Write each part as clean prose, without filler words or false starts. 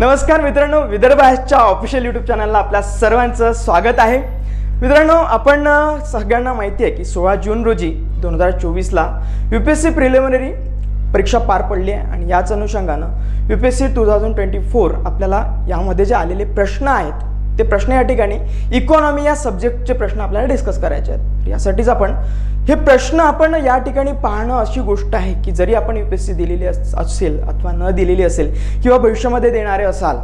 नमस्कार मित्रांनो, विदर्भ च्या ऑफिशियल यूट्यूब चॅनलला आपल्या सर्वांचं स्वागत आहे। मित्रांनो, आपण सगळ्यांना माहिती आहे की 16 जून रोजी 2024ला यूपीएससी प्रिलिमिनरी परीक्षा पार पडली आहे आणि याच अनुषंगाने यूपीएससी 2024 आपल्याला यामध्ये जे आलेले प्रश्न आहेत ते प्रश्न या ठिकाणी इकॉनॉमी या सब्जेक्टचे प्रश्न आपल्याला डिस्कस करायचे आहेत। यासाठीच आपण हे प्रश्न आपण या ठिकाणी पाहणं अशी गोष्ट आहे की जरी आपण यूपीएससी दिलेली असेल अथवा न दिलेली असेल किंवा भविष्यामध्ये देणारे असाल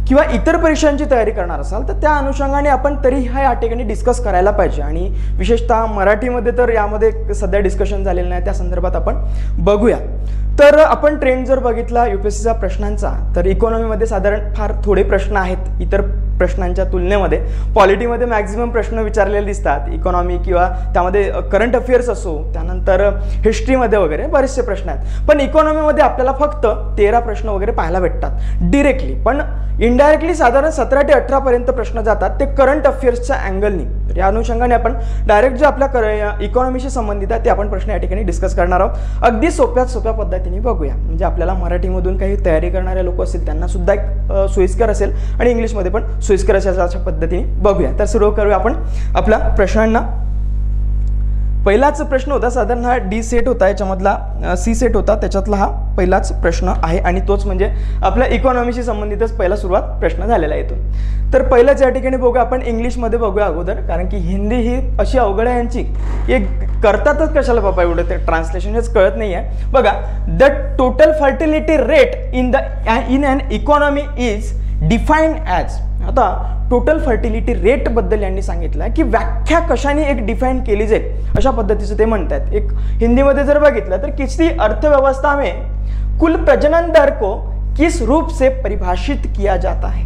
किंवा इतर परीक्षांची तयारी करणार असाल तर त्या अनुषंगाने आपण तरी हा या ठिकाणी डिस्कस करायला पाहिजे। आणि विशेषतः मराठीमध्ये तर यामध्ये सध्या डिस्कशन झालेलं नाही, त्या संदर्भात आपण बघूया। तर आपण ट्रेंड जर बघितला यूपीएससीचा प्रश्नांचा तर इकॉनॉमीमध्ये साधारण फार थोडे प्रश्न आहेत इतर प्रश्नांच्या तुलनेमध्ये। पॉलिटीमध्ये मॅक्झिमम प्रश्न विचारलेले दिसतात, इकॉनॉमी किंवा त्यामध्ये करंट अफेअर्स असो, त्यानंतर हिस्ट्रीमध्ये वगैरे बरेचसे प्रश्न आहेत। पण इकॉनॉमीमध्ये आपल्याला फक्त 13 प्रश्न वगैरे पाहायला भेटतात डायरेक्टली, पण इनडायरेक्टली साधारण 17 ते 18 पर्यंत प्रश्न जातात ते करंट अफेअर्सच्या अँगलनी। तर या अनुषंगाने आपण डायरेक्ट जे आपल्या इकॉनॉमीशी संबंधित आहे ते आपण प्रश्न या ठिकाणी डिस्कस करणार आहोत। अगदी सोप्या पद्धतीने बघूया, म्हणजे आपल्याला मराठीमधून काही तयारी करणारे लोक असतील त्यांना सुद्धा एक सोयीस्कर असेल आणि इंग्लिशमध्ये पण सोयीस्कर असेल अशा पद्धतीने बघूया। तर सुरू करूया आपण आपल्या प्रश्नांना। पहिलाच प्रश्न होता, साधारण हा डी सेट होता, याच्यामधला सी सेट होता, त्याच्यातला हा पहिलाच प्रश्न आहे आणि तोच म्हणजे आपल्या इकॉनॉमीशी संबंधितच पहिला सुरुवात प्रश्न झालेला आहे। तर पहिल्याच या ठिकाणी बघूया आपण इंग्लिशमध्ये बघूया अगोदर, कारण की हिंदी ही अशी अवघड आहे यांची एक करतातच कशाला बाबा एवढं, ते ट्रान्सलेशन हेच कळत नाही आहे। बघा, the total fertility rate in an economy is defined as. आता टोटल फर्टिलिटी रेट बद्दल यांनी सांगितलं की व्याख्या कशाने एक डिफाइन केली जाईल अशा पद्धतीचं ते म्हणतात। एक हिंदीमध्ये जर बघितलं तर किसी अर्थव्यवस्था में कुल प्रजनन दर को किस रूप से परिभाषित किया जाता है,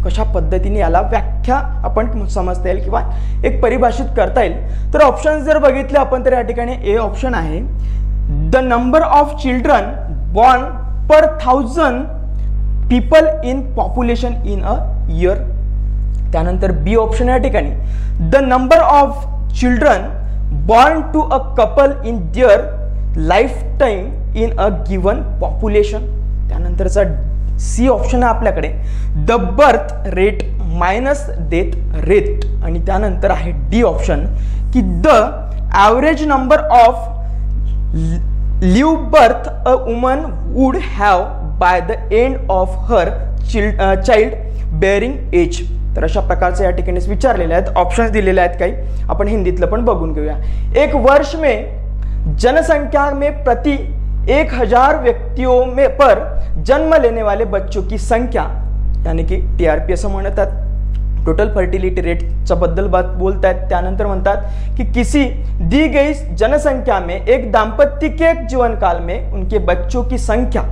कशा पद्धतीने याला व्याख्या आपण समजता येईल किंवा एक परिभाषित करता येईल। तर ऑप्शन्स जर बघितले आपण तर या ठिकाणी ए ऑप्शन आहे, the number of children born per 1000 people in population in a year. त्यानंतर बी ऑप्शन या ठिकाणी the number of children born to a couple in their life time in a given population. त्यानंतरचा C option आहे आपल्याकडे the birth rate minus death rate. आणि त्यानंतर आहे D option की the average number of live birth a woman would have by the end of her child bearing age. तर अशा प्रकारचे या ठिकाणी विचारलेले आहेत, ऑप्शन्स दिलेले आहेत काही, आपण हिंदीतलं पण बघून घेऊया। एक वर्ष में जनसंख्या में प्रति 1000 व्यक्तियों में पर जन्म लेने वाले बच्चों की संख्या, यानी कि टीआरपी असं म्हणतात। टोटल फर्टिलिटी रेटच्या बद्दल बोलतात। त्यानंतर म्हणतात की किसी दी गई जनसंख्या में एक दाम्पत्य के जीवन काल में उनके बच्चों की संख्या।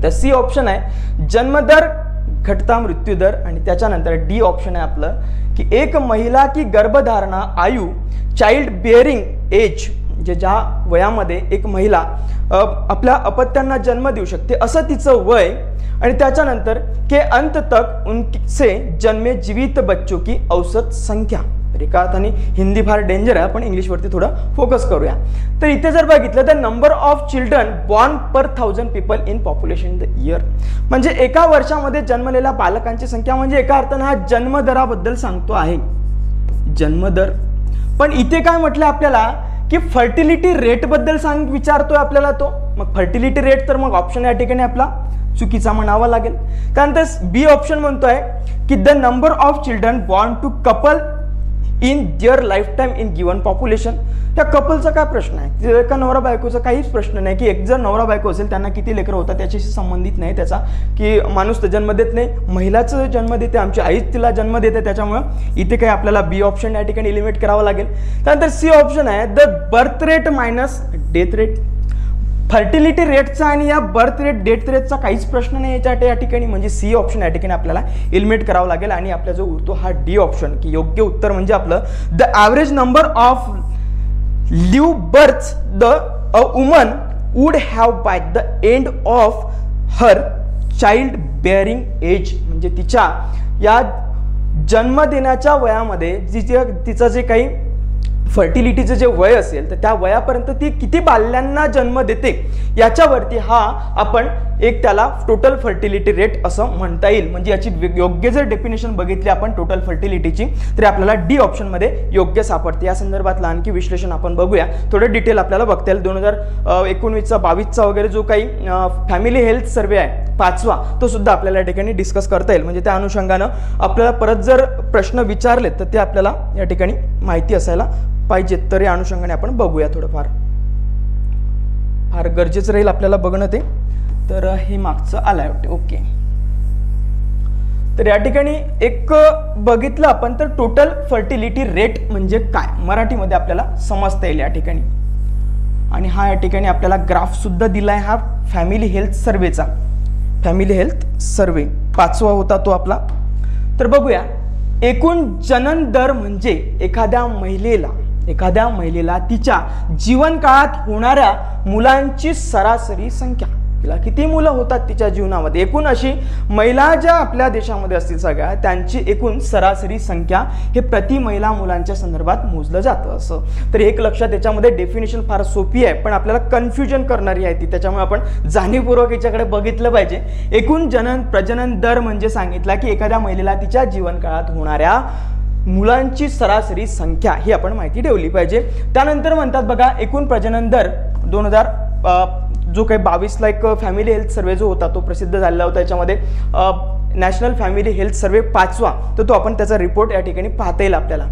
तर सी ऑप्शन आहे जन्मदर घटता मृत्यू दर। आणि त्याच्यानंतर डी ऑप्शन आहे आपलं की एक महिला की गर्भधारणा आयु चाइल्ड बिअरिंग एज, म्हणजे ज्या वयामध्ये एक महिला आपल्या अपत्यांना जन्म देऊ शकते असं तिचं वय। आणि त्याच्यानंतर के अंत तक उनसे जन्मे जीवित बच्चों की औसत संख्या। तर एका अर्थाने हिंदी फार डेंजर आहे, आपण इंग्लिशवरती थोडं फोकस करूया। तर इथे जर बघितलं तर number of children born per 1000 people in population in the year, म्हणजे एका वर्षामध्ये जन्मलेल्या बालकांची संख्या, म्हणजे एका अर्थाने हा जन्मदराबद्दल सांगतो आहे, जन्मदर। पण इथे काय म्हटलं आपल्याला की फर्टिलिटी रेट बद्दल विचारतोय आपल्याला तो, मग फर्टिलिटी रेट तर मग ऑप्शन या ठिकाणी आपला चुकीचा म्हणावा लागेल। त्यानंतर बी ऑप्शन म्हणतोय की the number of children born to couple in their life time in given population. त्या कपलचा काय प्रश्न आहे, एका नवरा बायकोचा काहीच प्रश्न नाही की एक जर नवरा बायको असेल त्यांना किती लेकरं होतात त्याच्याशी संबंधित नाही त्याचा, की माणूस तर जन्म देत नाही, महिलाच जन्म देते, आमची आईच तिला जन्म देते। त्याच्यामुळे इथे काही आपल्याला बी ऑप्शन या ठिकाणी एलिमिनेट करावं लागेल। त्यानंतर सी ऑप्शन आहे the birth rate minus death rate. Fertility रेटचा आणि या बर्थ रेट डेथ रेटचा काहीच प्रश्न नाही या ठिकाणी, म्हणजे सी ऑप्शन या ठिकाणी आपल्याला एलिमिनेट करावं लागेल। आणि आपला जो उरतो हा डी ऑप्शन की योग्य उत्तर म्हणजे आपलं the average number of live birth the a woman would have by the end of her child bearing age, म्हणजे तिच्या या जन्म देण्याच्या वयामध्ये तिचं जे काही फर्टिलिटीचं जे वय असेल तर त्या वयापर्यंत ती किती बाल्यांना जन्म देते याच्यावरती हा आपण एक त्याला टोटल फर्टिलिटी रेट असं म्हणता येईल. म्हणजे याची योग्य जर डेफिनेशन बघितली आपण टोटल फर्टिलिटीची तर आपल्याला डी ऑप्शनमध्ये योग्य सापडते. या संदर्भातलं आणखी विश्लेषण आपण बघूया, थोडं डिटेल आपल्याला बघता येईल. 2019चा 22चा वगैरे जो काही फॅमिली हेल्थ सर्वे आहे 5वा तो सुद्धा आपल्याला या ठिकाणी डिस्कस करता येईल. म्हणजे त्या अनुषंगानं आपल्याला परत जर प्रश्न विचारले तर ते आपल्याला या ठिकाणी माहिती असायला पाहिजेत. तर या अनुषंगाने आपण बघूया, थोडंफार फार गरजेचं राहील आपल्याला बघणं ते. तर हे मागचं आलंय वाटते. ओके, तर या ठिकाणी एक बघितलं आपण तर टोटल फर्टिलिटी रेट म्हणजे काय मराठीमध्ये आपल्याला समजता येईल या ठिकाणी. आणि हा या ठिकाणी आपल्याला ग्राफ सुद्धा दिलाय हा फॅमिली हेल्थ सर्वेचा. फॅमिली हेल्थ सर्वे 5वा होता तो आपला. तर बघूया, एकूण जनन दर म्हणजे एखाद्या महिलेला तिच्या जीवनकाळात होणाऱ्या मुलांची सरासरी संख्या. तिला किती मुलं होतात तिच्या जीवनामध्ये, एकूण अशी महिला ज्या आपल्या देशामध्ये असतील सगळ्या त्यांची एकूण सरासरी संख्या हे प्रति महिला मुलांच्या संदर्भात मोजलं जातं असं. तर एक लक्षात, त्याच्यामध्ये डेफिनेशन फार सोपी आहे पण आपल्याला कन्फ्युजन करणारी आहे ती, त्याच्यामुळे आपण जाणीवपूर्वक याच्याकडे बघितलं पाहिजे. एकूण प्रजनन दर म्हणजे सांगितला की एखाद्या महिलेला तिच्या जीवनकाळात होणाऱ्या मुलांची सरासरी संख्या ही आपण माहिती ठेवली पाहिजे. त्यानंतर म्हणतात बघा, एकूण प्रजनन दर 2000 जो काही 22ला एक फॅमिली हेल्थ सर्वे जो होता तो प्रसिद्ध झालेला होता. याच्यामध्ये नॅशनल फॅमिली हेल्थ सर्वे 5वा तर तो आपण त्याचा रिपोर्ट या ठिकाणी पाहता येईल आपल्याला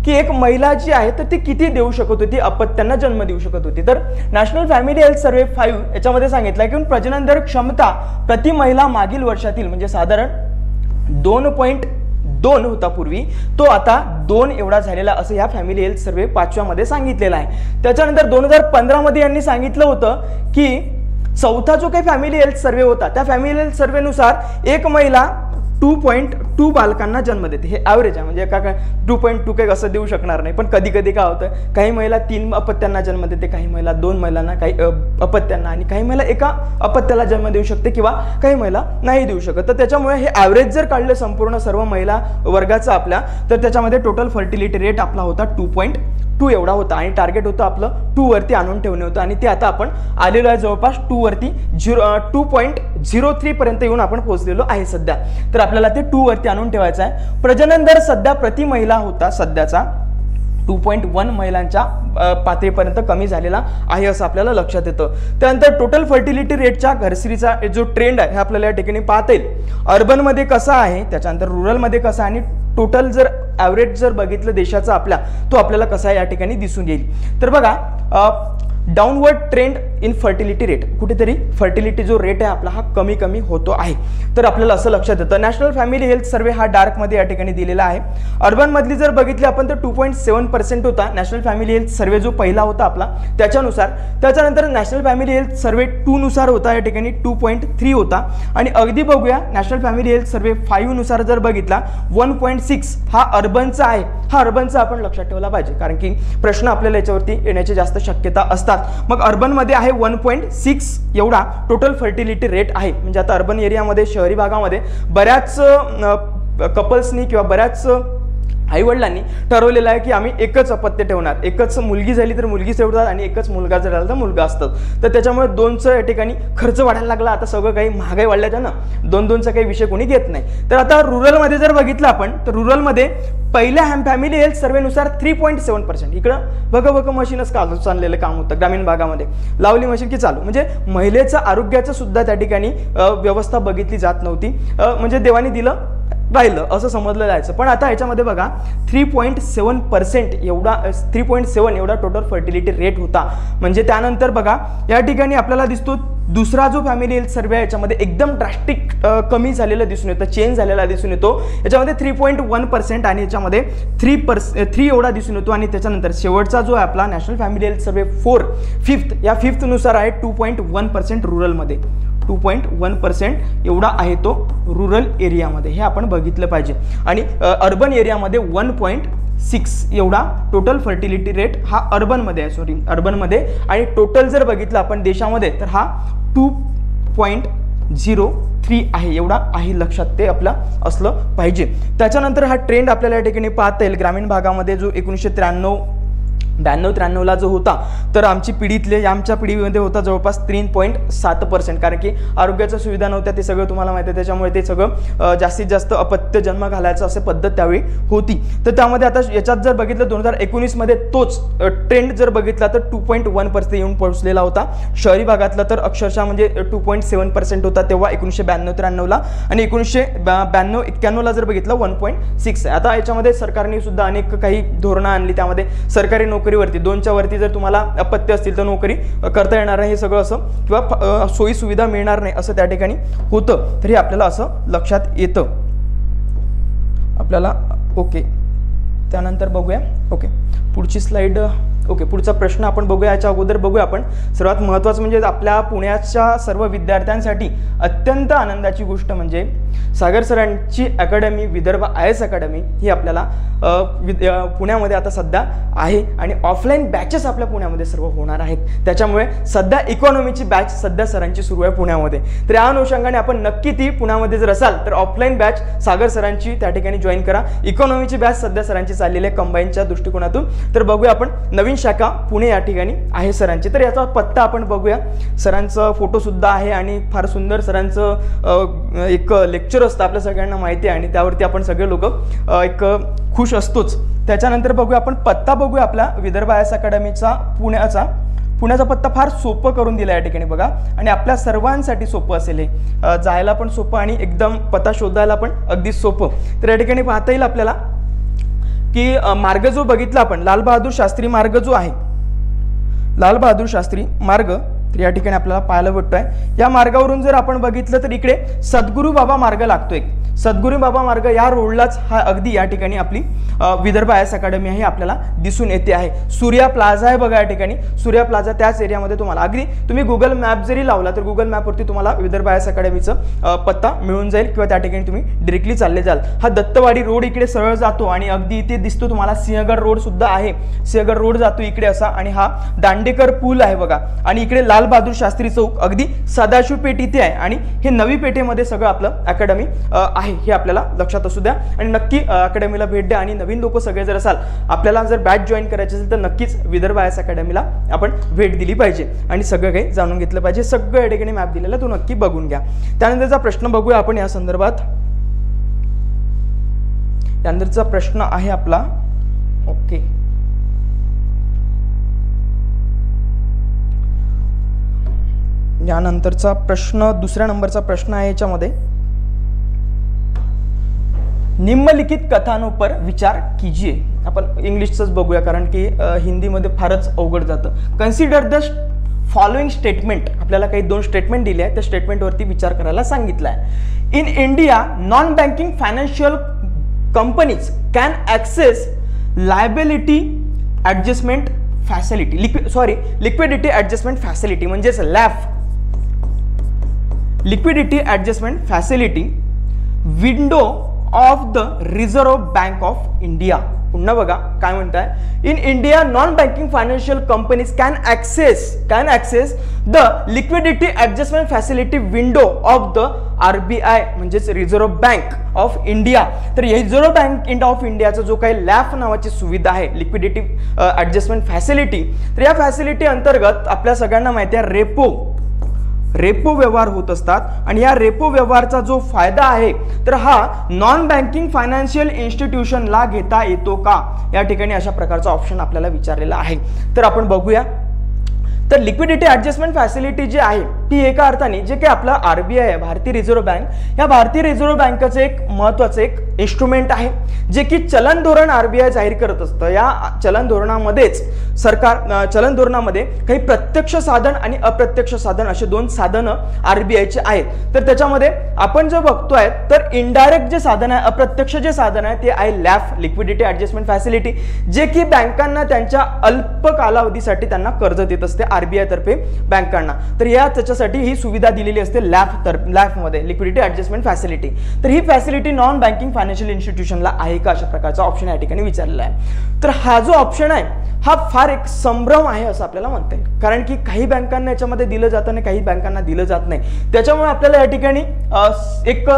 की एक महिला जी आहे तर ती किती देऊ शकत होती, अपत्यांना जन्म देऊ शकत होती. तर नॅशनल फॅमिली हेल्थ सर्वे 5 याच्यामध्ये सांगितलं की प्रजनन दर क्षमता प्रति महिला मागील वर्षातील म्हणजे साधारण 2.2 होता पूर्वी, तो आता 2 एवढा झालेला असं या फॅमिली हेल्थ सर्वे 5व्या मध्ये सांगितलेला आहे. त्याच्यानंतर 2015 मध्ये यांनी सांगितलं होतं की चौथा जो काही फॅमिली हेल्थ सर्वे होता त्या फॅमिली हेल्थ सर्वेनुसार एक महिला 2.2 बालकांना जन्म देते. हे ॲव्हरेज आहे, म्हणजे का 2.2 काही असं देऊ शकणार नाही. पण कधी कधी काय होतं, काही महिला 3 अपत्यांना जन्म देते, काही महिला 2 महिलांना, काही अपत्यांना, आणि काही महिला एका अपत्याला जन्म देऊ शकते किंवा काही महिला नाही देऊ शकत. तर त्याच्यामुळे हे ॲव्हरेज जर काढलं संपूर्ण सर्व महिला वर्गाचं आपल्या तर त्याच्यामध्ये टोटल फर्टिलिटी रेट आपला होता 2.2 एवढा होता आणि टार्गेट होतं आपलं 2 वरती आणून ठेवणे होतं आणि ते आता आपण आलेलो आहे जवळपास 2 वरती 2.03 पर्यंत येऊन आपण पोहोचलेलो आहे सध्या. तर आपल्याला ते 2 वरती आणून ठेवायचं आहे. प्रजनन दर सध्या प्रति महिला होता सध्याचा 2.1 महिलांच्या पातळीपर्यंत कमी झालेला आहे असं आपल्याला लक्षात येतं. त्यानंतर टोटल फर्टिलिटी रेटच्या घरसरीचा जो ट्रेंड आहे हे आपल्याला या ठिकाणी पाहता येईल. अर्बनमध्ये कसा आहे, त्याच्यानंतर रुरलमध्ये कसा आहे, आणि टोटल जर ॲव्हरेज जर बघितलं देशाचा आपल्या तो आपल्याला कसा या ठिकाणी दिसून येईल. तर बघा, downward trend in fertility rate, कुठेतरी फर्टिलिटी जो रेट आहे आपला हा कमी कमी होतो आहे. तर आपल्याला असं लक्षात येतं. नॅशनल फॅमिली हेल्थ सर्वे हा डार्कमध्ये या ठिकाणी दिलेला आहे. अर्बनमधली जर बघितली आपण तर 2.7% होता नॅशनल फॅमिली हेल्थ सर्वे जो पहिला होता आपला त्याच्यानुसार. त्याच्यानंतर नॅशनल फॅमिली हेल्थ सर्वे 2 नुसार होता या ठिकाणी 2.3 होता. आणि अगदी बघूया नॅशनल फॅमिली हेल्थ सर्वे 5 नुसार जर बघितला 1.6 हा अर्बनचा आहे. हा अर्बनचा आपण लक्षात ठेवला पाहिजे कारण की प्रश्न आपल्याला याच्यावरती येण्याची जास्त शक्यता असतात. मग अर्बन मध्ये आहे 1.6 एवढा टोटल फर्टिलिटी रेट आहे. म्हणजे आता अर्बन एरियामध्ये, शहरी भागामध्ये बऱ्याच कपल्सनी किंवा बऱ्याच आईवडिलांनी ठरवलेलं आहे की आम्ही एकच अपत्य ठेवणार, एकच मुलगी झाली तर मुलगी ठेवतात आणि एकच मुलगा जर झाला तर मुलगा असतात. तर त्याच्यामुळे 2चं या ठिकाणी खर्च वाढायला लागला. आता सगळं काही महागाई वाढल्याच्यानं 2-2चा काही विषय कोणी घेत नाही. तर आता रुरलमध्ये जर बघितलं आपण तर रुरलमध्ये पहिल्या फॅमिली हेल्थ सर्वेनुसार 3.7%. इकडं बघ मशीनच चाललेलं काम होतं. ग्रामीण भागामध्ये लावली मशीन की चालू, म्हणजे महिलेचं आरोग्याचं सुद्धा त्या ठिकाणी व्यवस्था बघितली जात नव्हती. म्हणजे देवाने दिलं राहिलं असं समजलं जायचं. पण आता याच्यामध्ये बघा 3.7% एवढा 3.7 एवढा टोटल फर्टिलिटी रेट होता. म्हणजे त्यानंतर बघा या ठिकाणी आपल्याला दिसतो दुसरा जो फॅमिली हेल्थ सर्वे आहे याच्यामध्ये एकदम ड्रास्टिक कमी झालेलं दिसून येतं, चेंज झालेला दिसून येतो. याच्यामध्ये 3.1% आणि याच्यामध्ये 3 एवढा दिसून येतो. आणि त्याच्यानंतर शेवटचा जो आहे आपला नॅशनल फॅमिली हेल्थ सर्वे 5th या 5th नुसार आहे 2.1% रुरलमध्ये. 2.1% एवढा आहे तो रुरल एरियामध्ये, हे आपण बघितलं पाहिजे. आणि अर्बन एरियामध्ये 1.6 एवढा टोटल फर्टिलिटी रेट हा अर्बनमध्ये आहे. अर्बनमध्ये. आणि टोटल जर बघितलं आपण देशामध्ये तर हा 2.03 आहे एवढा आहे. लक्षात ते आपलं असलं पाहिजे. त्याच्यानंतर हा ट्रेंड आपल्याला या ठिकाणी पाहता येईल. ग्रामीण भागामध्ये जो 1993 92-93ला जो होता तर आमची पिढीतले आमच्या पिढीमध्ये होता जवळपास 3.7%, कारण की आरोग्याच्या सुविधा नव्हत्या, ते सगळं तुम्हाला माहिती आहे, त्याच्यामुळे ते सगळं जास्तीत जास्त अपत्य जन्म घालायचं असे पद्धत त्यावेळी होती. तर त्यामध्ये आता याच्यात जर बघितलं 2019मध्ये तोच ट्रेंड जर बघितला तर 2.1% येऊन पोहोचलेला होता. शहरी भागातला तर अक्षरशः म्हणजे 2.7% होता तेव्हा 1992-93ला, आणि 1992-91ला जर बघितलं 1.6 आहे. आता याच्यामध्ये सरकारने सुद्धा अनेक काही धोरणं आणली, त्यामध्ये सरकारी नोकरीवरती 2च्या वरती जर तुम्हाला अपत्य असतील तर नोकरी करता येणार नाही हे सगळं असं, किंवा सोयी सुविधा मिळणार नाही असं त्या ठिकाणी होतं. तरी आपल्याला असं लक्षात येतं आपल्याला. ओके, त्यानंतर बघूया. ओके, पुढची स्लाइड. ओके, पुढचा प्रश्न आपण बघूया. याच्या अगोदर बघूया आपण सर्वात महत्त्वाचं म्हणजे आपल्या पुण्याच्या सर्व विद्यार्थ्यांसाठी अत्यंत आनंदाची गोष्ट म्हणजे सागर सरांची अकॅडमी विदर्भ IAS अकॅडमी ही आपल्याला पुण्यामध्ये आता सध्या आहे, आणि ऑफलाईन बॅचेस आपल्या पुण्यामध्ये सर्व होणार आहेत. त्याच्यामुळे सध्या इकॉनॉमीची बॅच सध्या सरांची सुरू आहे पुण्यामध्ये. तर या अनुषंगाने आपण नक्की ती पुण्यामध्ये जर असाल तर ऑफलाईन बॅच सागर सरांची त्या ठिकाणी जॉईन करा. इकॉनॉमीची बॅच सध्या सरांची चाललेली आहे कंबाईनच्या दृष्टिकोनातून. तर बघूया आपण नवीन शाखा पुणे या ठिकाणी आहे सरांची. तर याचा पत्ता आपण बघूया. सरांचा फोटो सुद्धा आहे आणि फार सुंदर सरांचं एक लेक्चर असतं आपल्या सगळ्यांना माहिती आहे, आणि त्यावरती आपण सगळे लोक एक खुश असतोच. त्याच्यानंतर बघूया आपण पत्ता बघूया आपला विदर्भ IAS अकॅडमीचा पुण्याचा पत्ता फार सोपं करून दिला या ठिकाणी बघा, आणि आपल्या सर्वांसाठी सोपं असेल हे, जायला पण सोपं आणि एकदम पत्ता शोधायला पण अगदी सोपं. तर या ठिकाणी पाहता येईल आपल्याला की मार्ग जो बघितला आपण लाल बहादूर शास्त्री मार्ग जो आहे, लाल बहादूर शास्त्री मार्ग, तर या ठिकाणी आपल्याला पाहायला भेटतोय. या मार्गावरून जर आपण बघितलं तर इकडे सद्गुरू बाबा मार्ग लागतोय. सद्गुरू बाबा मार्ग या रोडलाच हा अगदी या ठिकाणी आपली विदर्भ IAS अकॅडमी आहे आपल्याला दिसून येते आहे. सूर्या प्लाझा आहे बघा या ठिकाणी. सूर्या प्लाझा त्याच एरियामध्ये तुम्हाला अगदी तुम्ही गुगल मॅप जरी लावला तर गुगल मॅपवरती तुम्हाला विदर्भ IAS अकॅडमीचं पत्ता मिळून जाईल, किंवा त्या ठिकाणी तुम्ही डिरेक्टली चालले जाल. हा दत्तवाडी रोड इकडे सरळ जातो, आणि अगदी इथे दिसतो तुम्हाला सिंहगड रोड सुद्धा आहे. सिंहगड रोड जातो इकडे असा, आणि हा दांडेकर पूल आहे बघा, आणि इकडे लाल बहादूर शास्त्री चौक अगदी सदाशिव पेठ इथे आहे, आणि हे नवी पेठेमध्ये सगळं आपलं अकॅडमी आहे हे आपल्याला लक्षात असू द्या. आणि नक्की अकॅडमीला भेट द्या, आणि नवीन लोक सगळे जर असाल आपल्याला जर बॅच जॉईन करायची असेल तर नक्कीच विदर्भ IAS अकॅडमीला आपण भेट दिली पाहिजे आणि सगळं काही जाणून घेतलं पाहिजे. सगळं या ठिकाणी मॅप दिलेला तो नक्की बघून घ्या. त्यानंतरचा प्रश्न बघूया आपण या संदर्भात. त्यानंतरचा प्रश्न आहे आपला. ओके, यानंतरचा प्रश्न दुसऱ्या नंबरचा प्रश्न आहे याच्यामध्ये, निम्नलिखित कथानों पर विचार कीजिए. आपण इंग्लिशच बघूया कारण की हिंदीमध्ये फारच अवघड जातं. Consider the following statement. आपल्याला काही 2 स्टेटमेंट दिले आहेत, त्या स्टेटमेंटवरती विचार करायला सांगितलं आहे. In India non banking financial companies can access liability adjustment facility, liquidity adjustment facility म्हणजेच LAF, liquidity adjustment facility window of the Reserve Bank of India. पुन्हा बघा काय म्हणताय. In India non banking financial companies can access the liquidity adjustment facility window of the RBI म्हणजेच Reserve Bank of India. तर Reserve Bank of इंडियाचा जो काही लॅफ नावाची सुविधा आहे लिक्विडिटी ॲडजस्टमेंट फॅसिलिटी, तर या फॅसिलिटी अंतर्गत आपल्या सगळ्यांना माहिती आहे रेपो व्यवहार होत असतात, आणि या रेपो व्यवहारचा जो फायदा आहे तर हा नॉन बँकिंग फायनान्शियल इन्स्टिट्यूशनला घेता येतो का, या ठिकाणी अशा प्रकारचा ऑप्शन आपल्याला विचारलेला आहे. तर आपण बघूया. तर लिक्विडिटी ॲडजस्टमेंट फॅसिलिटी जी आहे ती एका अर्थाने जे काही आपला RBI आहे भारतीय रिझर्व्ह बँक, या भारतीय रिझर्व्ह बँकेचं एक महत्त्वाचं एक इन्स्ट्रुमेंट आहे जे की चलन धोरण RBI जाहीर करत असतं. या चलन धोरणामध्येच चलन धोरणामध्ये काही प्रत्यक्ष साधन आणि अप्रत्यक्ष साधन असे 2 साधनं RBIचे आहेत. तर त्याच्यामध्ये आपण जे बघतोय तर इनडायरेक्ट जे साधन आहे, अप्रत्यक्ष जे साधन आहे ते आहे लॅफ, लिक्विडिटी ॲडजस्टमेंट फॅसिलिटी, जे की बँकांना त्यांच्या अल्प कालावधीसाठी त्यांना कर्ज देत असते RBI तर्फे बँकांना. तर त्याच्यासाठी ही सुविधा दिलेली असते लॅफ मध्ये, लिक्विडिटी ॲडजस्टमेंट फॅसिलिटी. तर ही फॅसिलिटी नॉन बँकिंग फायनान्शियल इन्स्टिट्यूशनला आहे का, अशा प्रकारचा ऑप्शन या ठिकाणी विचारलेला आहे. तर हा जो ऑप्शन आहे हा फार एक संभ्रम आहे असं आपल्याला म्हणता येईल, कारण की काही बँकांना याच्यामध्ये दिलं जातं आणि काही बँकांना दिलं जात नाही. त्याच्यामुळे आपल्याला या ठिकाणी एक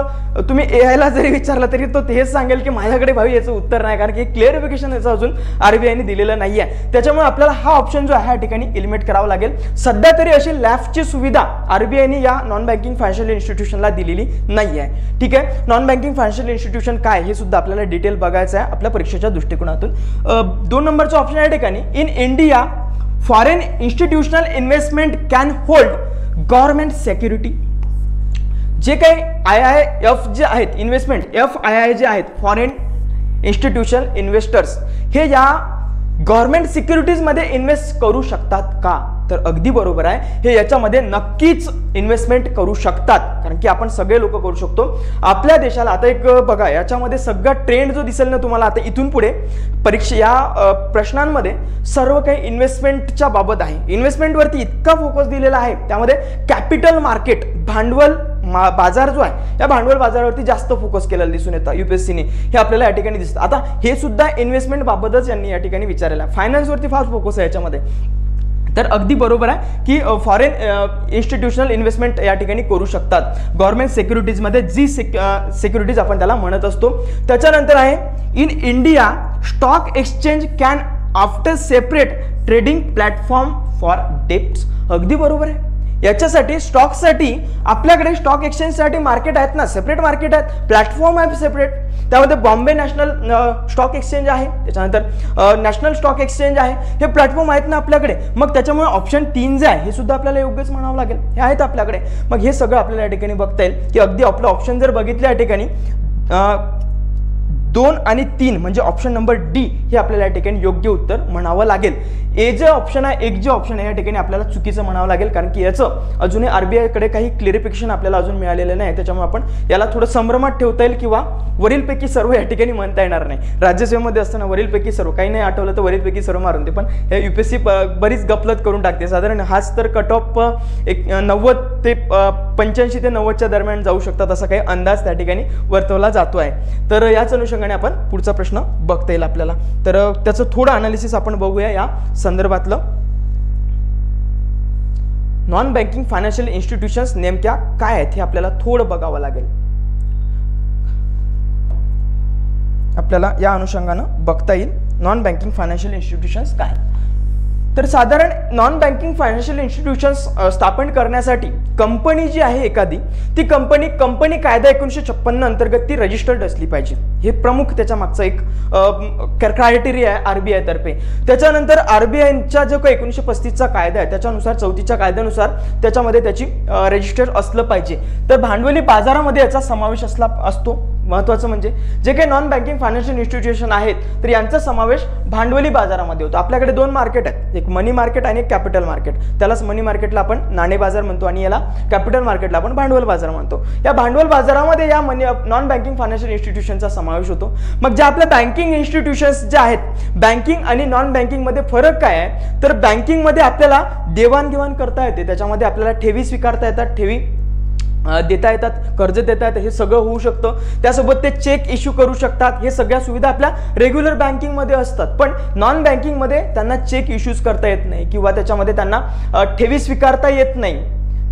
तुम्ही एआयला जरी विचारला तरी तो हेच सांगेल की माझ्याकडे भावी याचं उत्तर नाही, कारण की क्लिअरिफिकेशन याचं अजून आरबीआयने दिलेलं नाही आहे. त्याच्यामुळे आपल्याला हा ऑप्शन जो आहे या ठिकाणी एलिमिनेट करावा लागेल. सध्या तरी अशी लॅफची सुविधा आरबीआयने या नॉन बँकिंग फायनान्शियल इन्स्टिट्यूशनला दिलेली नाही आहे. ठीक आहे, नॉन बँकिंग फायनान्शियल इन्स्टिट्यूशन काय हे सुद्धा आपल्याला डिटेल बघायचं आहे आपल्या परीक्षेच्या दृष्टिकोनातून. 2 नंबरचा ऑप्शन या ठिकाणी in India foreign institutional investment can hold government security. जे काही IIF जे आहेत इन्व्हेस्टमेंट FII जे आहेत फॉरेन इन्स्टिट्यूशनल इन्व्हेस्टर्स हे या गव्हर्नमेंट सिक्युरिटीजमध्ये इन्व्हेस्ट करू शकतात का, तर अगदी बरोबर आहे, हे याच्यामध्ये नक्कीच इन्व्हेस्टमेंट करू शकतात, कारण की आपण सगळे लोक करू शकतो. आपल्या देशाला आता एक बघा याच्यामध्ये सगळा ट्रेंड जो दिसेल ना तुम्हाला आता इथून पुढे परीक्षा या प्रश्नांमध्ये सर्व काही इन्व्हेस्टमेंटच्या बाबत आहे. इन्व्हेस्टमेंटवरती इतका फोकस दिलेला आहे, त्यामध्ये कॅपिटल मार्केट भांडवल बाजार जो आहे या भांडवल बाजारावरती जास्त फोकस केलेला दिसून येतं UPSCने, हे आपल्याला या ठिकाणी दिसतं. आता हे सुद्धा इन्व्हेस्टमेंट बाबतच यांनी या ठिकाणी विचारलेलं आहे. फायनान्सवरती फार फोकस आहे याच्यामध्ये, तर अगदी बरोबर आहे की फॉरेन इन्स्टिट्यूशनल इन्व्हेस्टमेंट या ठिकाणी करू शकतात गव्हर्नमेंट सिक्युरिटीजमध्ये, जी सिक्युरिटीज आपण त्याला म्हणत असतो. त्याच्यानंतर आहे in India stock exchange can after separate trading platform for debts. अगदी बरोबर आहे, याच्यासाठी स्टॉकसाठी आपल्याकडे स्टॉक एक्सचेंजसाठी मार्केट आहेत ना, सेपरेट मार्केट आहेत, प्लॅटफॉर्म आहे सेपरेट. त्यामध्ये बॉम्बे नॅशनल स्टॉक एक्सचेंज आहे, त्याच्यानंतर नॅशनल स्टॉक एक्सचेंज आहे, हे प्लॅटफॉर्म आहेत ना आपल्याकडे. मग त्याच्यामुळे ऑप्शन 3 जे आहे हे सुद्धा आपल्याला योग्यच म्हणावं लागेल, हे आहेत आपल्याकडे. मग हे सगळं आपल्याला या ठिकाणी बघता येईल की अगदी आपलं ऑप्शन जर बघितलं या ठिकाणी 2 आणि 3 म्हणजे ऑप्शन नंबर डी हे आपल्याला या ठिकाणी योग्य उत्तर म्हणावं लागेल. ए जे ऑप्शन आहे एक जे ऑप्शन आहे या ठिकाणी आपल्याला चुकीचं म्हणावं लागेल, कारण की याचं अजूनही आरबीआयकडे काही क्लिअरिफिकेशन आपल्याला अजून मिळालेलं नाही. त्याच्यामुळे आपण याला थोडं संभ्रमात ठेवता येईल किंवा वरीलपैकी सर्व या ठिकाणी म्हणता येणार नाही. राज्यसेवेमध्ये असताना वरीलपैकी सर्व काही नाही आठवलं तर वरीलपैकी सर्व मारून दे, पण हे UPSC बरीच गफलत करून टाकते. साधारण हाच तर कट ऑफ 90 ते 85 ते 90च्या दरम्यान जाऊ शकतात असा काही अंदाज त्या ठिकाणी वर्तवला जातो आहे. तर याच अनुषंगाने आपण पुढचा प्रश्न बघता येईल आपल्याला. तर त्याचं थोडं अनालिसिस आपण बघूया या संदर्भातलं. नॉन बँकिंग फायनान्शियल इन्स्टिट्यूशन्स नेमक्या काय आहेत हे आपल्याला थोडं बघावं लागेल. आपल्याला या अनुषंगानं बघता येईल नॉन बँकिंग फायनान्शियल इन्स्टिट्यूशन्स काय. तर साधारण नॉन बँकिंग फायनान्शियल इन्स्टिट्यूशन्स स्थापन करण्यासाठी कंपनी जी आहे एखादी ती कंपनी कायदा 1956 अंतर्गत ती रजिस्टर्ड असली पाहिजे. हे प्रमुख त्याच्या मागचा एक क्रायटेरिया आहे आरबीआय तर्फे. त्याच्यानंतर आरबीआयचा जो काही 1935चा कायदा आहे त्याच्यानुसार 34च्या कायद्यानुसार त्याच्यामध्ये त्याची रजिस्टर असलं पाहिजे. तर भांडवली बाजारामध्ये याचा समावेश असतो. महत्त्वाचं म्हणजे जे काही नॉन बँकिंग फायनान्शियल इन्स्टिट्यूशन आहेत तर यांचा समावेश भांडवली बाजारामध्ये होतो. आपल्याकडे 2 मार्केट आहेत, एक मनी मार्केट आणि एक कॅपिटल मार्केट. त्यालाच मनी मार्केटला आपण नाणे बाजार म्हणतो आणि याला कॅपिटल मार्केटला आपण भांडवल बाजार म्हणतो. या भांडवल बाजारामध्ये या नॉन बँकिंग फायनान्शियल इन्स्टिट्यूशनचा समावेश होतो. मग ज्या आपल्या बँकिंग इन्स्टिट्यूशन्स ज्या आहेत, बँकिंग आणि नॉन बँकिंग मध्ये फरक काय आहे, तर बँकिंग मध्ये आपल्याला देवाणघेवाण करता येते, त्याच्यामध्ये आपल्याला ठेवी स्वीकारता येतात, ठेवी देता येतात, कर्ज देता येतात, हे सगळं होऊ शकतं. त्यासोबत ते चेक इश्यू करू शकतात. हे सगळ्या सुविधा आपल्या रेग्युलर बँकिंगमध्ये असतात. पण नॉन बँकिंगमध्ये त्यांना चेक इश्यूज करता येत नाही किंवा त्याच्यामध्ये त्यांना ठेवी स्वीकारता येत नाही,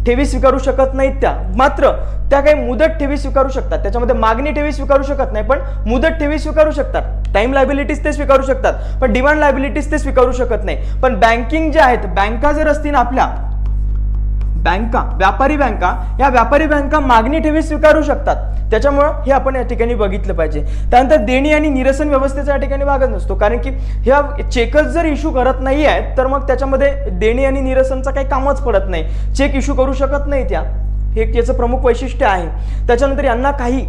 ठेवी स्वीकारू शकत नाहीत त्या. मात्र त्या काही मुदत ठेवी स्वीकारू शकतात. त्याच्यामध्ये मागणी ठेवी स्वीकारू शकत नाही, पण मुदत ठेवी स्वीकारू शकतात. टाइम लायबिलिटीज ते स्वीकारू शकतात, पण डिमांड लायबिलिटीज ते स्वीकारू शकत नाही. पण बँकिंग जे आहेत, बँका जर असतील आपल्या बँका, व्यापारी बँका, या व्यापारी बँका मागणी ठेवी स्वीकारू शकतात. त्याच्यामुळे हे आपण या ठिकाणी बघितलं पाहिजे. त्यानंतर देणी आणि निरसन व्यवस्थेचा या ठिकाणी भागच नसतो, कारण की ह्या चेकच जर इश्यू करत नाही आहेत तर मग त्याच्यामध्ये देणी आणि निरसनचा काही कामच पडत नाही. चेक इश्यू करू शकत नाही त्या, हे याचं प्रमुख वैशिष्ट्य आहे. त्याच्यानंतर यांना काही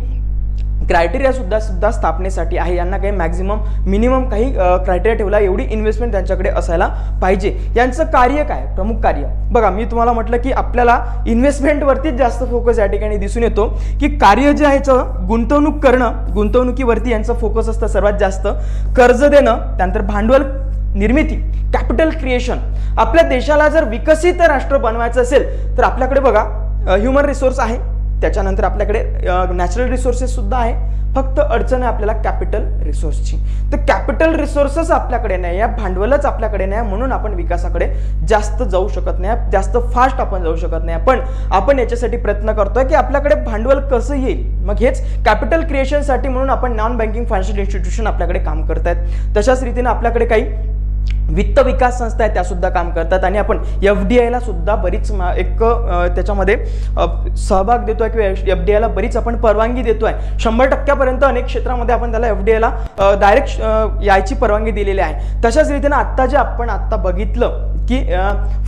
क्रायटेरिया सुद्धा स्थापनेसाठी आहे. यांना काही मॅक्झिमम मिनिमम काही क्रायटेरिया ठेवला, एवढी इन्व्हेस्टमेंट त्यांच्याकडे असायला पाहिजे. यांचं कार्य काय, प्रमुख कार्य बघा, मी तुम्हाला म्हटलं की आपल्याला इन्व्हेस्टमेंटवरतीच जास्त फोकस या ठिकाणी दिसून येतो, की कार्य जे आहे गुंतवणूक करणं, गुंतवणुकीवरती यांचं फोकस असतं सर्वात जास्त. कर्ज देणं, त्यानंतर भांडवल निर्मिती, कॅपिटल क्रिएशन. आपल्या देशाला जर विकसित राष्ट्र बनवायचं असेल तर आपल्याकडे बघा ह्युमन रिसोर्स आहे, त्याच्यानंतर आपल्याकडे नॅचरल रिसोर्सेस सुद्धा आहे, फक्त अडचण आहे आपल्याला कॅपिटल रिसोर्सची. तर कॅपिटल रिसोर्सेस आपल्याकडे नाही, या भांडवलच आपल्याकडे नाही, म्हणून आपण विकासाकडे जास्त जाऊ शकत नाही, जास्त फास्ट आपण जाऊ शकत नाही. पण आपण याच्यासाठी प्रयत्न करतोय की आपल्याकडे भांडवल कसं येईल. मग हेच कॅपिटल क्रिएशनसाठी म्हणून आपण नॉन बँकिंग फायनान्शियल इन्स्टिट्यूशन आपल्याकडे काम करतायत. तशाच रीतीने आपल्याकडे काही वित्त विकास संस्था आहे, त्या सुद्धा काम करतात आणि आपण FDI ला सुद्धा बरीच एक त्याच्यामध्ये सहभाग देतोय किंवा FDI ला बरीच आपण परवानगी देतोय. 100% अनेक क्षेत्रामध्ये आपण त्याला FDI ला डायरेक्ट यायची परवानगी दिलेली आहे. तशाच रीतीने आत्ता जे आपण आत्ता बघितलं की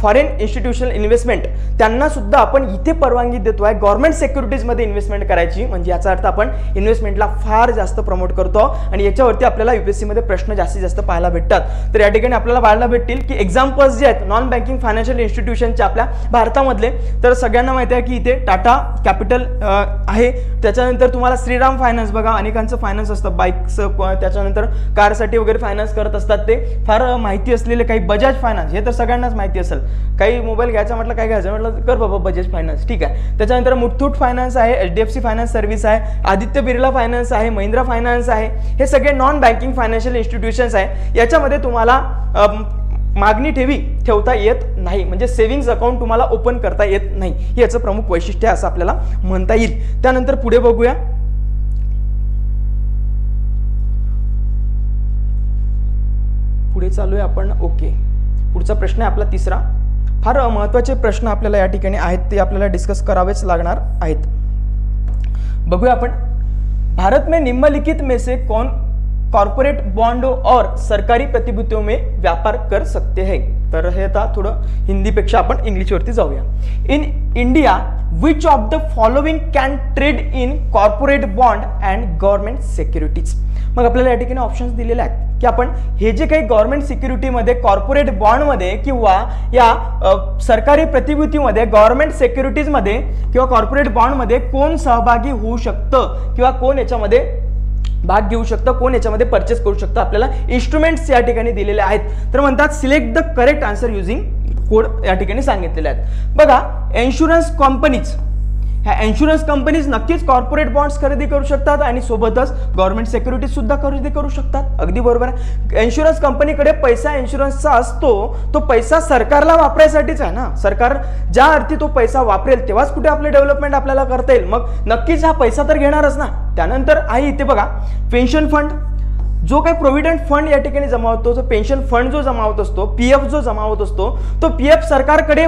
फॉरेन इन्स्टिट्यूशनल इन्व्हेस्टमेंट, त्यांना सुद्धा आपण इथे परवानगी देतोय गव्हर्नमेंट सिक्युरिटीजमध्ये इन्व्हेस्टमेंट करायची. म्हणजे याचा अर्थ आपण इन्व्हेस्टमेंटला फार जास्त प्रमोट करतो आणि याच्यावरती आपल्याला UPSC मध्ये प्रश्न जास्तीत जास्त पाहायला भेटतात. तर या ठिकाणी आपल्याला पाहायला भेटतील की एक्झाम्पल्स जे आहेत नॉन बँकिंग फायनान्शियल इन्स्टिट्यूशनच्या आपल्या भारतामधले, तर सगळ्यांना माहिती आहे की इथे टाटा कॅपिटल आहे. त्याच्यानंतर तुम्हाला श्रीराम फायनान्स, बघा अनेकांचं फायनान्स असतं, बाईक्सचं, त्याच्यानंतर कारसाठी वगैरे फायनान्स करत असतात, ते फार माहिती असलेले काही. बजाज फायनान्स, हे तर सगळ्यांनाच माहिती असेल. काही मोबाईल घ्यायचा म्हटलं, काय घ्यायचं म्हटलं, कर बाबा बजाज फायनान्स, ठीक आहे. त्याच्यानंतर मुथूट फायनान्स आहे, HDFC फायनान्स सर्व्हिस आहे, आदित्य बिर्ला फायनान्स आहे, महिंद्रा फायनान्स आहे. हे सगळे नॉन बँकिंग फायनान्शियल इन्स्टिट्यूशन्स आहे. याच्यामध्ये तुम्हाला मागणी ठेवी ठेवता येत नाही, म्हणजे सेव्हिंग्स अकाउंट तुम्हाला ओपन करता येत नाही. हे याचं प्रमुख वैशिष्ट्य असं आपल्याला म्हणता येईल. त्यानंतर पुढे बघूया. पुढे चालूया आपण. ओके, पुढचा प्रश्न आहे आपला तिसरा. फार महत्त्वाचे प्रश्न आपल्याला या ठिकाणी आहेत, ते आपल्याला डिस्कस करावेच लागणार आहेत. बघूया आपण. भारत में निम्नलिखित में से कौन कॉर्पोरेट बॉन्डों और सरकारी प्रतिभूतियों में व्यापार कर सकते हैं. तर हे आता थोडं हिंदीपेक्षा आपण इंग्लिशवरती जाऊया. In India which of the following can trade in corporate bond and government securities. मग आपल्याला या ठिकाणी ऑप्शन्स दिलेले आहेत की आपण हे जे काही गव्हर्नमेंट सिक्युरिटीमध्ये, कॉर्पोरेट बॉन्डमध्ये किंवा या सरकारी प्रतिभूतीमध्ये, गव्हर्नमेंट सिक्युरिटीजमध्ये किंवा कॉर्पोरेट बॉन्डमध्ये कोण सहभागी होऊ शकतं किंवा कोण याच्यामध्ये भाग घेऊ शकतं, कोण याच्यामध्ये परचेस करू शकतं. आपल्याला इन्स्ट्रुमेंट्स या ठिकाणी दिलेले आहेत. तर म्हणतात select the correct answer using code या ठिकाणी सांगितलेले आहेत. बघा, इन्शुरन्स कंपनीज, ह्या इन्शुरन्स कंपनीज नक्कीच कॉर्पोरेट बॉन्ड्स खरेदी करू शकतात आणि सोबतच गव्हर्नमेंट सिक्युरिटीज सुद्धा खरेदी करू शकतात. अगदी बरोबर आहे. इन्शुरन्स कंपनीकडे पैसा इन्शुरन्सचा असतो, तो पैसा सरकारला वापरायसाठीच आहे ना. सरकार ज्या अर्थी तो पैसा वापरेल तेव्हाच कुठे आपले डेव्हलपमेंट आपल्याला करता येईल. मग नक्कीच हा पैसा तर घेणारच ना. त्यानंतर आहे इथे बघा पेन्शन फंड, जो काही प्रोव्हिडंट फंड या ठिकाणी जमा होतो, जो पेन्शन फंड जो जमा होत असतो, PF जो जमा होत असतो, तो PF सरकारकडे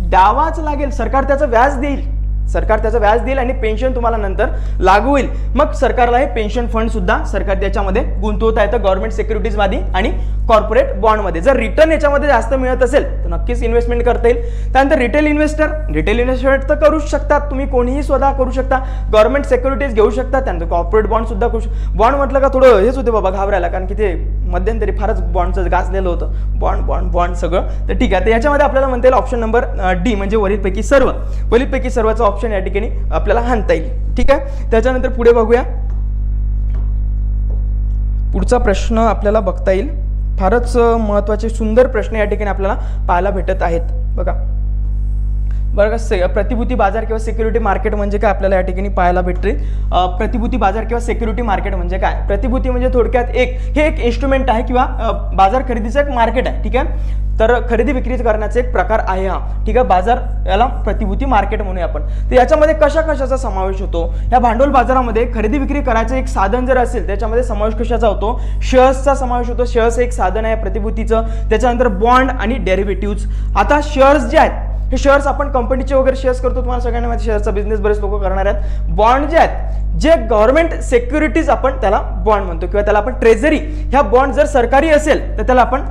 द्यावाच लागेल. सरकार त्याचं व्याज देईल, सरकार त्याचं व्याज देईल आणि पेन्शन तुम्हाला नंतर लागू होईल. मग सरकारला हे पेन्शन फंड सुद्धा सरकार त्याच्यामध्ये गुंतवता येतं गव्हर्नमेंट सिक्युरिटीज मध्ये आणि कॉर्पोरेट बॉन्डमध्ये. जर रिटर्न याच्यामध्ये जास्त मिळत असेल तर नक्कीच इन्व्हेस्टमेंट करता येईल. त्यानंतर रिटेल इन्व्हेस्टमेंट तर करूच शकतात तुम्ही, कोणीही स्वतः करू शकता. गव्हर्नमेंट सिक्युरिटीज घेऊ शकता, त्यानंतर कॉर्पोरेट बॉन्ड सुद्धा करू शकता. बॉन्ड म्हटलं का थोडं हेच होते बाबा घाबरायला, कारण की ते मध्यंतरी फारच बॉन्डचं गाजलेलं होतं, बॉन्ड बॉन्ड बॉन्ड सगळं. तर ठीक आहे, तर याच्यामध्ये आपल्याला म्हणता येईल ऑप्शन नंबर D म्हणजे वरीलपैकी सर्वचा ऑप्शन या ठिकाणी आपल्याला हाणता येईल. ठीक आहे. त्याच्यानंतर पुढे बघूया. पुढचा प्रश्न आपल्याला बघता येईल. फारच महत्त्वाचे सुंदर प्रश्न या ठिकाणी आपल्याला पाहायला भेटत आहेत. बघा प्रतिभूती बाजार किंवा सिक्युरिटी मार्केट म्हणजे काय आपल्याला या ठिकाणी पाहायला भेटते. प्रतिभूती बाजार किंवा सिक्युरिटी मार्केट म्हणजे काय. प्रतिभूती म्हणजे थोडक्यात हे एक इन्स्ट्रुमेंट आहे किंवा बाजार खरेदीचं एक मार्केट आहे. ठीक आहे. तर खरेदी विक्री करण्याचा एक प्रकार आहे हा. ठीक आहे. बाजार याला प्रतिभूती मार्केट म्हणूया आपण. तर याच्यामध्ये कशाचा समावेश होतो. या भांडवल बाजारामध्ये खरेदी विक्री करायचं एक साधन जर असेल त्याच्यामध्ये समावेश कशाचा होतो. शेअर्सचा समावेश होतो. शेअर्स एक साधन आहे प्रतिभूतीचं. त्याच्यानंतर बॉन्ड आणि डेरिव्हेटिव्ह्ज. आता शेअर्स जे आहेत हे शेअर्स आपण कंपनीचे वगैरे शेअर्स करतो, तुम्हाला सगळ्यांना माहिती शेअरचा बिझनेस बरेच लोक करणार आहेत. बॉन्ड जे आहेत जे गव्हर्नमेंट सिक्युरिटीज आपण त्याला बॉन्ड म्हणतो किंवा त्याला आपण ट्रेझरी. ह्या बॉन्ड जर सरकारी असेल तर त्याला आपण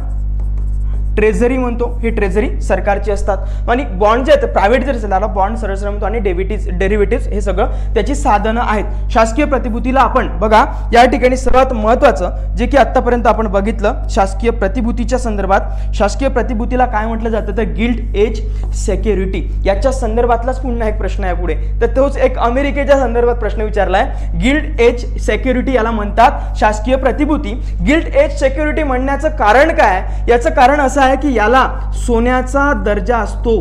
ट्रेझरी म्हणतो. ही ट्रेझरी सरकारची असतात आणि बॉन्ड जे आहेत प्रायव्हेट जर असेल त्याला बॉन्ड सरळ म्हणतो आणि डेरिव्हेटिव्ह हे सगळं त्याची साधनं आहेत. शासकीय प्रतिभूतीला आपण बघा या ठिकाणी सर्वात महत्त्वाचं जे की आतापर्यंत आपण बघितलं शासकीय प्रतिभूतीच्या संदर्भात. शासकीय प्रतिभूतीला काय म्हटलं जातं तर गिल्ड एज सिक्युरिटी. याच्या संदर्भातलाच पुन्हा एक प्रश्न आहे पुढे. तर तोच एक अमेरिकेच्या संदर्भात प्रश्न विचारलाय. गिल्ड एज सिक्युरिटी याला म्हणतात शासकीय प्रतिभूती. गिल्ड एज सिक्युरिटी म्हणण्याचं कारण काय. याचं कारण असं आहे की याला सोन्याचा दर्जा असतो,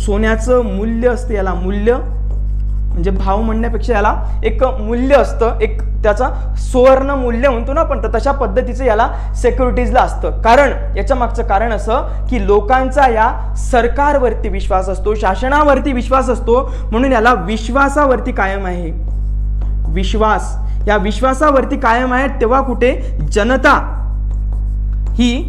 सोन्याचं मूल्य असते, याला मूल्य म्हणजे भाव म्हणण्यापेक्षा याला एक मूल्य असतं, एक त्याचा सुवर्ण मूल्य म्हणतो ना आपण, तर तशा पद्धतीचं याला सिक्युरिटीजला असतं. कारण याच्या मागचं कारण असं की लोकांचा या सरकारवरती विश्वास असतो, शासनावरती विश्वास असतो, म्हणून याला विश्वासावरती कायम आहे. विश्वास, या विश्वासावरती कायम आहे तेव्हा कुठे जनता ही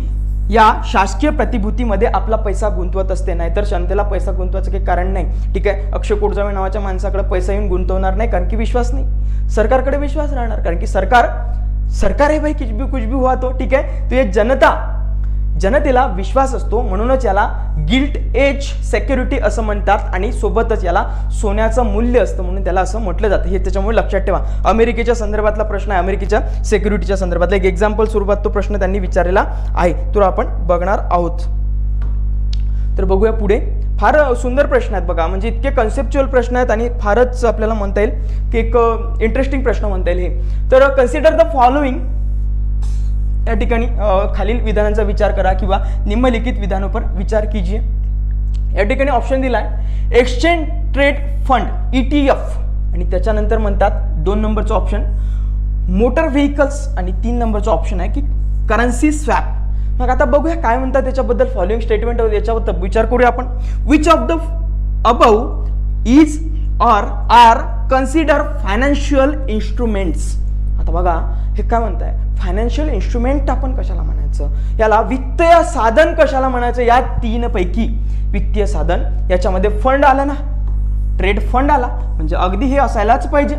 या शासकीय प्रतिभूतीमध्ये आपला पैसा गुंतवत असते. नाहीतर जनतेला पैसा गुंतवायचं काही कारण नाही. ठीक आहे, अक्षय कोडजावे नावाच्या माणसाकडे पैसा येऊन गुंतवणार नाही, कारण की विश्वास नाही. सरकारकडे विश्वास राहणार, कारण की सरकार है भाई, कुछ भी हुआ तो. ठीक आहे, तो ये जनतेला विश्वास असतो, म्हणूनच याला गिल्ट एज सिक्युरिटी असं म्हणतात. आणि सोबतच याला सोन्याचं मूल्य असतं, म्हणून त्याला असं म्हटलं जातं. हे त्याच्यामुळे लक्षात ठेवा. अमेरिकेच्या संदर्भातला प्रश्न आहे, अमेरिकेच्या सिक्युरिटीच्या संदर्भातला एक एक्झाम्पल स्वरूपात तो प्रश्न त्यांनी विचारलेला आहे, तो आपण बघणार आहोत. तर बघूया पुढे. फार सुंदर प्रश्न आहेत बघा, म्हणजे इतके कन्सेप्च्युअल प्रश्न आहेत आणि फारच आपल्याला म्हणता येईल की एक इंटरेस्टिंग प्रश्न म्हणता येईल हे. तर कन्सिडर द फॉलोइंग, या ठिकाणी खालील विधानांचा विचार करा किंवा निम्नलिखित विधानों पर विचार कीजिए. या ठिकाणी ऑप्शन दिलाय एक्सचेंज ट्रेड फंड ETF, आणि त्याच्यानंतर म्हणतात 2 नंबरचं ऑप्शन मोटर व्हेकल्स, आणि 3 नंबरचं ऑप्शन आहे की करन्सी स्वॅप. मग आता बघूया काय म्हणतात त्याच्याबद्दल. फॉलोइंग स्टेटमेंट याच्याबद्दल विचार करूया आपण. Which of the above is or are consider financial instruments. आता बघा हे काय म्हणताय, फायनान्शियल इन्स्ट्रुमेंट आपण कशाला म्हणायचं, याला वित्तीय साधन कशाला म्हणायचं. या 3 पैकी वित्तीय साधन, याच्यामध्ये फंड आला ना, ट्रेड फंड आला, म्हणजे अगदी हे असायलाच पाहिजे.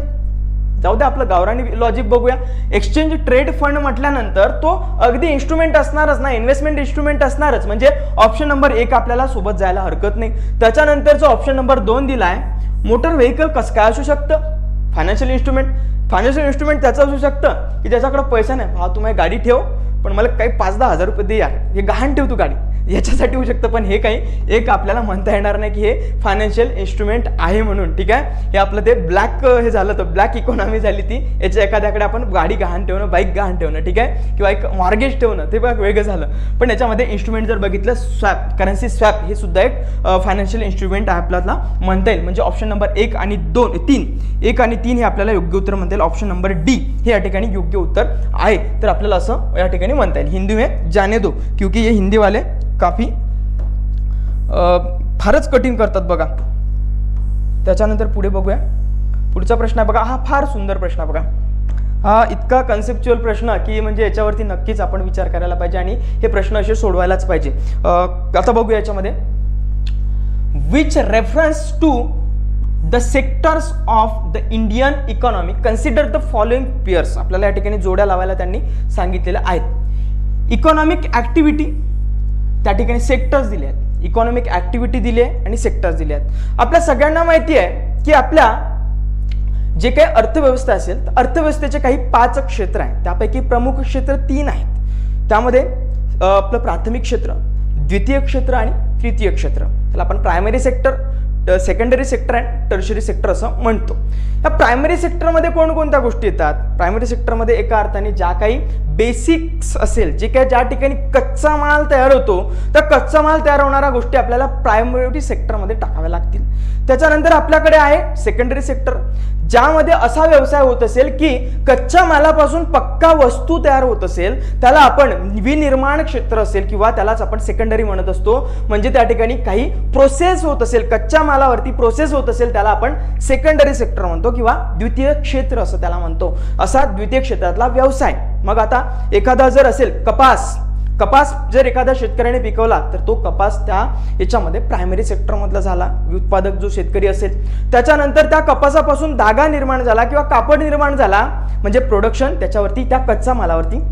जाऊ दे, आपलं गावरानी लॉजिक बघूया. एक्सचेंज ट्रेड फंड म्हटल्यानंतर तो अगदी इन्स्ट्रुमेंट असणारच ना, इन्व्हेस्टमेंट इन्स्ट्रुमेंट असणारच, म्हणजे ऑप्शन नंबर 1 आपल्याला सोबत जायला हरकत नाही. त्याच्यानंतरचा ऑप्शन नंबर 2 दिलाय मोटर व्हेकल. कसं काय असू शकतं फायनान्शियल इन्स्ट्रुमेंट. फायनान्शियल इन्स्ट्रुमेंट त्याचं असू शकतं की त्याच्याकडे पैसा नाही, भाव तू माझी गाडी ठेव पण मला काही 5-10 हजार रुपये दे यार, हे गहाण ठेव तू गाडी, याच्यासाठी होऊ शकतं. पण हे काही एक आपल्याला म्हणता येणार नाही की हे फायनान्शियल इन्स्ट्रुमेंट आहे म्हणून. ठीक आहे, हे आपलं ते ब्लॅक हे झालं, तर ब्लॅक इकॉनॉमी झाली ती. याच्या एखाद्याकडे आपण गाडी गहाण ठेवणं, बाईक गहाण ठेवणं, ठीक आहे, किंवा एक मॉर्गेज ठेवणं, ते बघ वेगळं झालं. पण याच्यामध्ये इन्स्ट्रुमेंट जर बघितलं, स्वॅप, करन्सी स्वॅप, हे सुद्धा एक फायनान्शियल इन्स्ट्रुमेंट आहे आपल्याला म्हणता येईल. म्हणजे ऑप्शन नंबर 1 आणि 3 हे आपल्याला योग्य उत्तर म्हणता येईल. ऑप्शन नंबर D हे या ठिकाणी योग्य उत्तर आहे. तर आपल्याला असं या ठिकाणी म्हणता येईल. हिंदी में जाने दो, क्योंकि ये हिंदी वाले काफी फारच कठीण करतात बघा. त्याच्यानंतर पुढे बघूया. पुढचा प्रश्न आहे बघा, हा फार सुंदर प्रश्न आहे बघा. हा इतका कन्सेप्च्युअल प्रश्न की म्हणजे याच्यावरती नक्कीच आपण विचार करायला पाहिजे आणि हे प्रश्न असे सोडवायलाच पाहिजे. आता बघूया याच्यामध्ये, which reference to the sectors of the Indian economy consider the following pairs. आपल्याला या ठिकाणी जोड्या लावायला त्यांनी सांगितलेल्या आहेत. इकॉनॉमिक ऍक्टिव्हिटी, त्या ठिकाणी सेक्टर्स दिले आहेत, इकॉनॉमिक ऍक्टिव्हिटी दिली आहे आणि सेक्टर्स दिले आहेत. आपल्या सगळ्यांना माहिती आहे की आपल्या जे काही अर्थव्यवस्था असेल, तर अर्थव्यवस्थेचे काही 5 क्षेत्र आहेत. त्यापैकी प्रमुख क्षेत्र 3 आहेत. त्यामध्ये आपलं प्राथमिक क्षेत्र, द्वितीय क्षेत्र आणि तृतीय क्षेत्र. त्याला आपण प्रायमरी सेक्टर, सेकंडरी सेक्टर आणि टर्शरी सेक्टर असं म्हणतो. या प्रायमरी सेक्टरमध्ये कोणकोणत्या गोष्टी येतात. प्रायमरी सेक्टरमध्ये एका अर्थाने ज्या काही बेसिक्स असेल, जे काही ज्या ठिकाणी कच्चा माल तयार होतो, त्या कच्चा माल तयार होणाऱ्या गोष्टी आपल्याला प्रायमरी सेक्टरमध्ये टाकाव्या लागतील. त्याच्यानंतर आपल्याकडे आहे सेकंडरी सेक्टर, ज्यामध्ये असा व्यवसाय होत असेल की कच्च्या मालापासून पक्का वस्तू तयार होत असेल, त्याला आपण विनिर्माण क्षेत्र असेल किंवा त्यालाच आपण सेकंडरी म्हणत असतो. म्हणजे त्या ठिकाणी काही प्रोसेस होत असेल, कच्च्या मालावरती प्रोसेस होत असेल, त्याला आपण सेकंडरी सेक्टर म्हणतो किंवा द्वितीय क्षेत्र असं त्याला म्हणतो. असा द्वितीय क्षेत्रातला व्यवसाय. मग आता एखादा जर असेल कपास जर एखाद्या शेतकऱ्याने पिकवला, तर तो कपास त्या याच्यामध्ये प्रायमरी सेक्टर मधला झाला, उत्पादक जो शेतकरी असेल. त्याच्यानंतर त्या कपासापासून धागा निर्माण झाला किंवा कापड निर्माण झाला, म्हणजे प्रोडक्शन, त्याच्यावरती त्या कच्चा मालावरती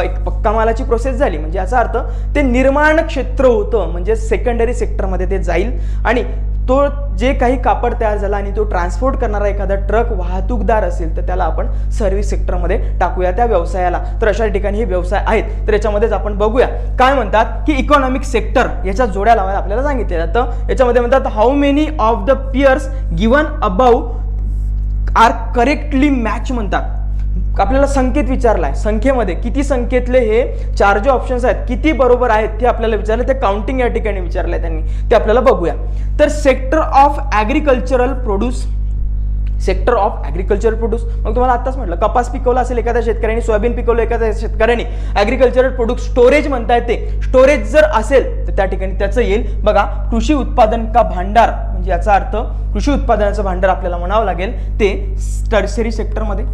एक पक्का मालाची प्रोसेस झाली. म्हणजे याचा अर्थ ते निर्माण क्षेत्र होतं, म्हणजे सेकंडरी सेक्टरमध्ये ते जाईल. आणि तो जे काही कापड तयार झाला आणि तो ट्रान्सपोर्ट करणारा एखादा ट्रक वाहतूकदार असेल, तर त्याला आपण सर्व्हिस सेक्टरमध्ये टाकूया त्या व्यवसायाला. तर अशा ठिकाणी हे व्यवसाय आहेत. तर याच्यामध्येच आपण बघूया काय म्हणतात की इकॉनॉमिक सेक्टर, याच्या जोड्या लावायला आपल्याला सांगितले जातं. याच्यामध्ये म्हणतात how many of the pairs given above are correctly match म्हणतात. आपल्याला संख्येत विचारलाय, संख्येमध्ये किती संख्येतले हे 4 जे ऑप्शन्स आहेत किती बरोबर आहेत ते आपल्याला विचारले. ते काउंटिंग या ठिकाणी विचारलंय त्यांनी, ते आपल्याला बघूया. तर sector of agricultural produce, sector of agriculture produce. मग तुम्हाला आत्ताच म्हटलं, कपास पिकवला असेल एखाद्या शेतकऱ्याने, सोयाबीन पिकवलं एखाद्या शेतकऱ्याने, ॲग्रिकल्चरल प्रोडक्ट स्टोरेज म्हणता येते. स्टोरेज जर असेल तर त्या ठिकाणी त्याचं येईल बघा कृषी उत्पादन का भांडार, म्हणजे याचा अर्थ कृषी उत्पादनाचं भांडार आपल्याला म्हणावं लागेल ते टर्शरी सेक्टरमध्ये,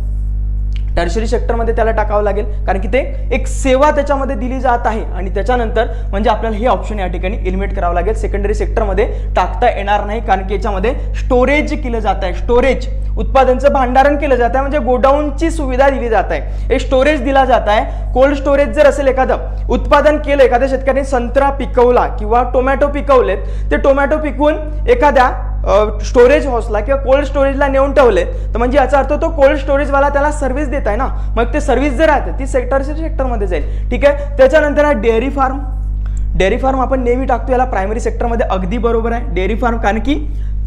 टर्शरी सेक्टरमध्ये त्याला टाकावं लागेल, कारण की ते एक सेवा त्याच्यामध्ये दिली जात आहे. आणि त्याच्यानंतर म्हणजे आपल्याला हे ऑप्शन या ठिकाणी एलिमिनेट करावं लागेल. सेकंडरी सेक्टरमध्ये टाकता येणार नाही, कारण की याच्यामध्ये स्टोरेज केलं जात आहे, स्टोरेज उत्पादनाचं भांडारण केलं जात आहे, म्हणजे गोडाऊनची सुविधा दिली जात आहे, एक स्टोरेज दिला जात आहे. कोल्ड स्टोरेज जर असेल, एखादं उत्पादन केलं, एखाद्या शेतकऱ्याने संत्रा पिकवला किंवा टोमॅटो पिकवलेत, ते टोमॅटो पिकवून एखाद्या स्टोरेज हाऊसला किंवा कोल्ड स्टोरेजला नेऊन ठेवले, तर म्हणजे याचा अर्थ तो कोल्ड स्टोरेजवाला त्याला सर्व्हिस देत आहे ना, मग ते सर्व्हिस जर आहे ती सेक्टरमध्ये जाईल. ठीक आहे. त्याच्यानंतर आहे डेअरी फार्म. डेअरी फार्म आपण नेहमी टाकतो याला प्रायमरी सेक्टरमध्ये, अगदी बरोबर आहे डेअरी फार्म, कारण की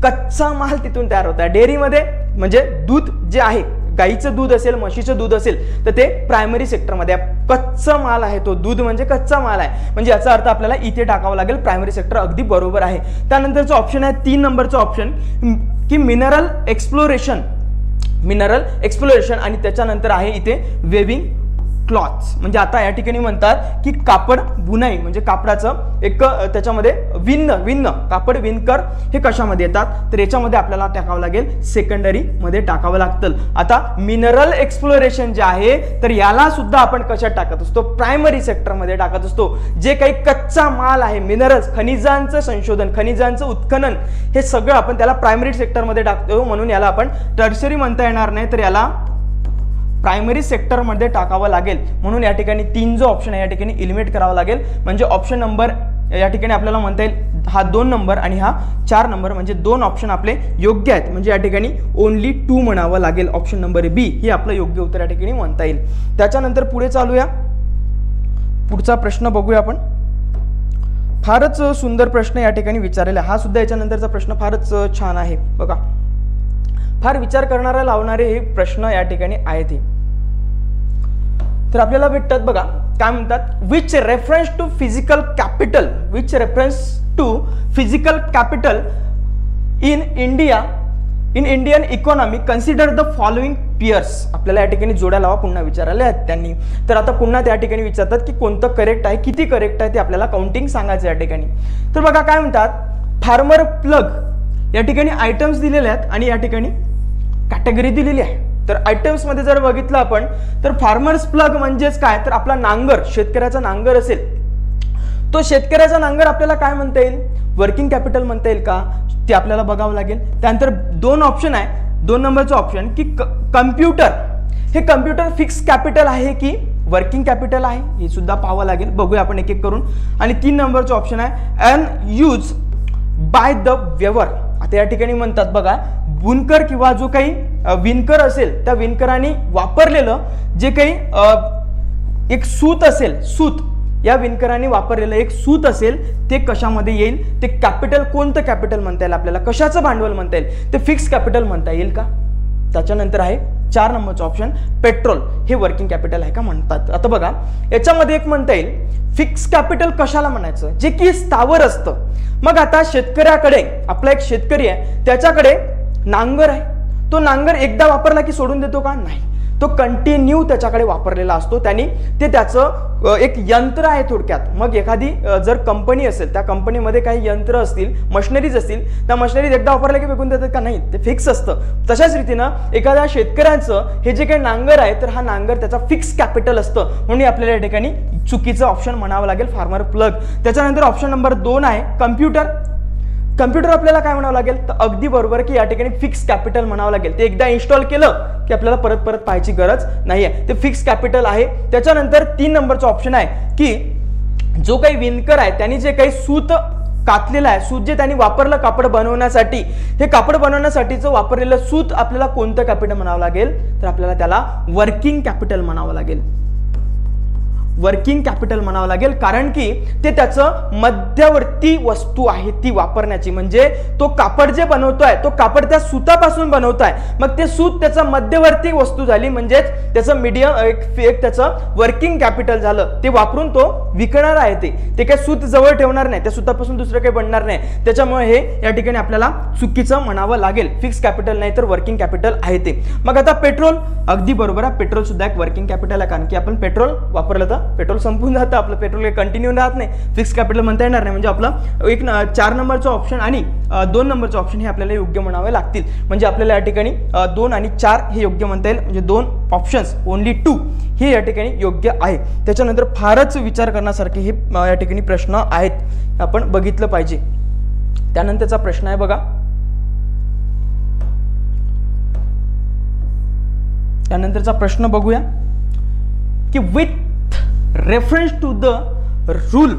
कच्चा माल तिथून तयार होत आहे. डेअरीमध्ये म्हणजे दूध जे आहे, गाईचं दूध असेल, म्हशीचं दूध असेल, तर ते प्रायमरी सेक्टरमध्ये कच्चा माल आहे, तो दूध म्हणजे कच्चा माल आहे, म्हणजे याचा अर्थ आपल्याला इथे टाकावं लागेल प्रायमरी सेक्टर. अगदी बरोबर आहे. त्यानंतरचं ऑप्शन आहे 3 नंबरचं ऑप्शन की मिनरल एक्सप्लोरेशन, मिनरल एक्सप्लोरेशन. आणि त्याच्यानंतर आहे इथे वेविंग क्लॉथ्स, म्हणजे आता या ठिकाणी म्हणतात की कापड बुनाई, म्हणजे कापडाचं एक त्याच्यामध्ये विणणं, कापड विणकर हे कशामध्ये येतात, तर याच्यामध्ये आपल्याला टाकावं लागेल सेकंडरी मध्ये टाकावं लागतं. आता मिनरल एक्सप्लोरेशन जे आहे तर याला सुद्धा आपण कशात टाकत असतो, प्रायमरी सेक्टरमध्ये टाकत असतो. जे काही कच्चा माल आहे, मिनरल्स, खनिजांचं संशोधन, खनिजांचं उत्खनन, हे सगळं आपण त्याला प्रायमरी सेक्टरमध्ये टाकतो, म्हणून याला आपण टर्शरी म्हणता येणार नाही, तर याला प्रायमरी सेक्टरमध्ये टाकावं लागेल. म्हणून या ठिकाणी 3 जो ऑप्शन आहे या ठिकाणी एलिमिनेट करावा लागेल. म्हणजे ऑप्शन नंबर या ठिकाणी आपल्याला म्हणता येईल हा 2 नंबर आणि हा 4 नंबर, म्हणजे 2 ऑप्शन आपले योग्य आहेत. म्हणजे या ठिकाणी ओनली 2 म्हणावं लागेल. ऑप्शन नंबर बी हे आपलं योग्य उत्तर या ठिकाणी म्हणता येईल. त्याच्यानंतर पुढे चालूया, पुढचा प्रश्न बघूया आपण. फारच सुंदर प्रश्न या ठिकाणी विचारलेला, हा सुद्धा याच्यानंतरचा प्रश्न फारच छान आहे बघा, फार विचार करणारा लावणारे हे प्रश्न या ठिकाणी आहेत. हे तर आपल्याला भेटतात बघा, काय म्हणतात, which reference to physical capital, which reference to physical capital in India, in Indian economy consider the following pairs. आपल्याला या ठिकाणी जोड्या लावा पुन्हा विचारले आहेत त्यांनी, तर आता पुन्हा त्या ठिकाणी विचारतात की कोणतं करेक्ट आहे, किती करेक्ट आहे ते आपल्याला काउंटिंग सांगायचं या ठिकाणी. तर बघा काय म्हणतात, फार्मर प्लग या ठिकाणी आयटम्स दिलेले आहेत आणि या ठिकाणी कॅटेगरी दिलेली आहे. तर आयटम्स मध्ये जर बघितलं आपण तर फार्मर्स प्लग म्हणजेच काय, तर आपला नांगर, शेतकऱ्याचा नांगर असेल, तो शेतकऱ्याचा नांगर आपल्याला काय म्हणता येईल, वर्किंग कॅपिटल म्हणता येईल का, ते आपल्याला बघावं लागेल. त्यानंतर 2 ऑप्शन आहे, 2 नंबरचं ऑप्शन की कम्प्युटर, हे कम्प्युटर फिक्स कॅपिटल आहे की वर्किंग कॅपिटल आहे, हे सुद्धा पाहावं लागेल. बघूया आपण एक एक करून. आणि 3 नंबरचं ऑप्शन आहे अन यूज बाय द वेवर. आता या ठिकाणी म्हणतात बघा, बुनकर किंवा जो काही विणकर असेल त्या विणकरांनी वापरलेलं जे काही एक सूत असेल, सूत या विणकरांनी वापरलेलं एक सूत असेल ते कशामध्ये येईल, ते कॅपिटल, कोणतं कॅपिटल म्हणता येईल आपल्याला, कशाचं भांडवल म्हणता येईल, ते फिक्स कॅपिटल म्हणता येईल का. त्याच्यानंतर आहे 4 नंबरचं ऑप्शन पेट्रोल, हे वर्किंग कॅपिटल आहे का म्हणतात. आता बघा याच्यामध्ये एक म्हणता येईल फिक्स कॅपिटल कशाला म्हणायचं, जे की स्थावर असतं. मग आता शेतकऱ्याकडे, आपला एक शेतकरी आहे, त्याच्याकडे नांगर आहे, तो नांगर एकदा वापरला की सोडून देतो का, नाही, तो कंटिन्यू त्याच्याकडे वापरलेला असतो. त्यांनी ते त्याचं एक यंत्र आहे थोडक्यात. मग एखादी जर कंपनी असेल, त्या कंपनीमध्ये काही यंत्र असतील, मशिनरीज असतील, त्या मशिनरीज एकदा वापरल्या की फेकून देतात का, नाही, ते फिक्स असतं. तशाच रीतीनं एखाद्या शेतकऱ्यांचं हे जे काही नांगर आहे तर हा नांगर त्याचा फिक्स कॅपिटल असतं, म्हणून आपल्याला या ठिकाणी चुकीचं ऑप्शन म्हणावं लागेल फार्मर प्लग. त्याच्यानंतर ऑप्शन नंबर 2 आहे कम्प्युटर. कम्प्युटर आपल्याला काय म्हणावं लागेल, तर अगदी बरोबर की या ठिकाणी फिक्स कॅपिटल म्हणावं लागेल. ते एकदा इन्स्टॉल केलं की आपल्याला परत परत पाहायची गरज नाहीये, ते फिक्स कॅपिटल आहे. त्याच्यानंतर 3 नंबरचा ऑप्शन आहे की जो काही विणकर आहे त्यांनी जे काही सूत कातलेलं आहे, सूत जे त्यांनी वापरलं कापड बनवण्यासाठी, हे कापड बनवण्यासाठीचं वापरलेलं सूत आपल्याला कोणतं कॅपिटल म्हणावं लागेल, तर आपल्याला त्याला वर्किंग कॅपिटल म्हणावं लागेल. वर्किंग कॅपिटल म्हणावं लागेल, कारण की ते त्याचं मध्यवर्ती वस्तू आहे ती वापरण्याची. म्हणजे तो कापड जे बनवतोय तो कापड त्या सुतापासून बनवतोय, मग ते सूत त्याचं मध्यवर्ती वस्तू झाली, म्हणजेच त्याचं मीडियम एक त्याचं वर्किंग कॅपिटल झालं. ते वापरून तो विकणार आहे, ते काय सूत जवळ ठेवणार नाही, त्या सुतापासून दुसरं काही बनणार नाही. त्याच्यामुळे हे या ठिकाणी आपल्याला चुकीचं म्हणावं लागेल. फिक्स कॅपिटल नाही तर वर्किंग कॅपिटल आहे ते. मग आता पेट्रोल, अगदी बरोबर आहे, पेट्रोल सुद्धा एक वर्किंग कॅपिटल आहे, कारण की आपण पेट्रोल वापरलं तर पेट्रोल संपून जातं, आपलं पेट्रोल काही कंटिन्यू राहत नाही, फिक्स कॅपिटल म्हणता येणार नाही. म्हणजे आपलं एक 4 नंबरचं ऑप्शन आणि 2 नंबरचं ऑप्शन हे आपल्याला योग्य म्हणावे लागतील. म्हणजे आपल्याला या ठिकाणी 2 आणि 4 हे योग्य म्हणता येईल. म्हणजे 2 ऑप्शन्स ओनली 2 हे या ठिकाणी योग्य आहे. त्याच्यानंतर फारच विचार करण्यासारखे हे या ठिकाणी प्रश्न आहेत, आपण बघितलं पाहिजे. त्यानंतरचा प्रश्न आहे बघा, त्यानंतरचा प्रश्न बघूया की with reference to the rule